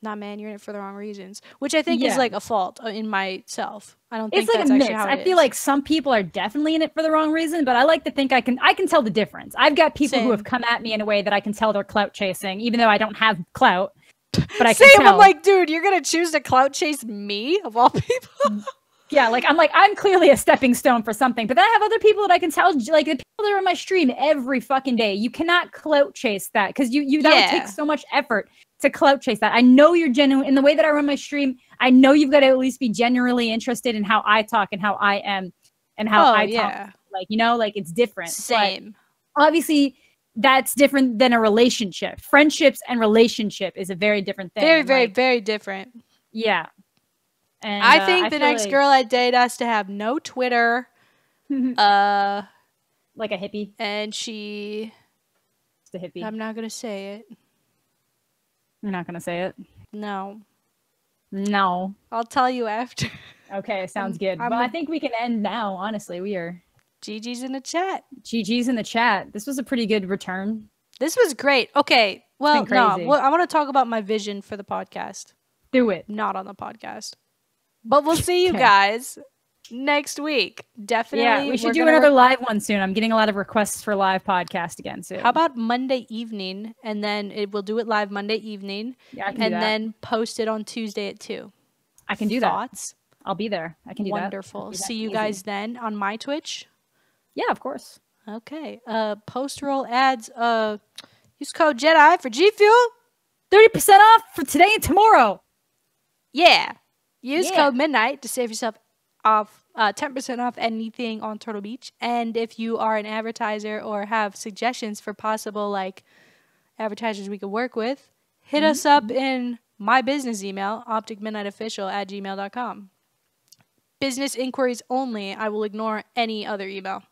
nah, man, you're in it for the wrong reasons. Which I think is like a fault in myself. I don't think it's like that's a actually mix. how it I feel like some people are definitely in it for the wrong reason, but I like to think I can tell the difference. I've got people who have come at me in a way that I can tell they're clout chasing, even though I don't have clout. But I can tell. I'm like, dude, you're gonna choose to clout chase me of all people? Yeah, like I'm clearly a stepping stone for something, but then I have other people that I can tell, like the people that are on my stream every fucking day. You cannot clout chase that because that would take so much effort to clout chase that. I know you're genuine in the way that I run my stream. I know you've got to at least be genuinely interested in how I talk and how I am and how I talk. Like, you know, like it's different. Same. But obviously, that's different than a relationship. Friendships and relationship is a very different thing. Very different. Yeah. And I think the feel next like, girl I date has to have no Twitter. like a hippie. And she... Just a hippie. I'm not going to say it. You're not going to say it? No. No. I'll tell you after. Okay, sounds good. Well, I think we can end now, honestly. We are... GG's in the chat. GG's in the chat. This was a pretty good return. This was great. Okay. Well, no. crazy. Well, I want to talk about my vision for the podcast. Do it. Not on the podcast. But we'll see you guys next week. Definitely. Yeah, we should do another live one soon. I'm getting a lot of requests for live podcast again soon. How about Monday evening? And then we'll do it live Monday evening. Yeah, I can do and that. then post it on Tuesday at 2. I can do that. Thoughts? I'll be there. I can do that. Wonderful. See you guys then on my Twitch. Yeah, of course. Okay. Post-roll ads. Use code JEDI for G Fuel. 30% off for today and tomorrow. Yeah. Use code MiDNiTE to save yourself off 10% off anything on Turtle Beach. And if you are an advertiser or have suggestions for possible like advertisers we could work with, hit us up in my business email, opticmidnightofficial@gmail.com. Business inquiries only. I will ignore any other email.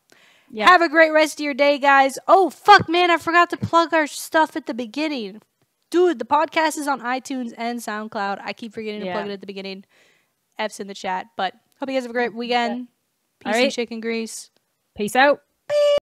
Yeah. Have a great rest of your day, guys. Oh, fuck, man. I forgot to plug our stuff at the beginning. Dude, the podcast is on iTunes and SoundCloud. I keep forgetting to plug it at the beginning. F's in the chat. But hope you guys have a great weekend. Peace and chicken grease. Peace out. Peace.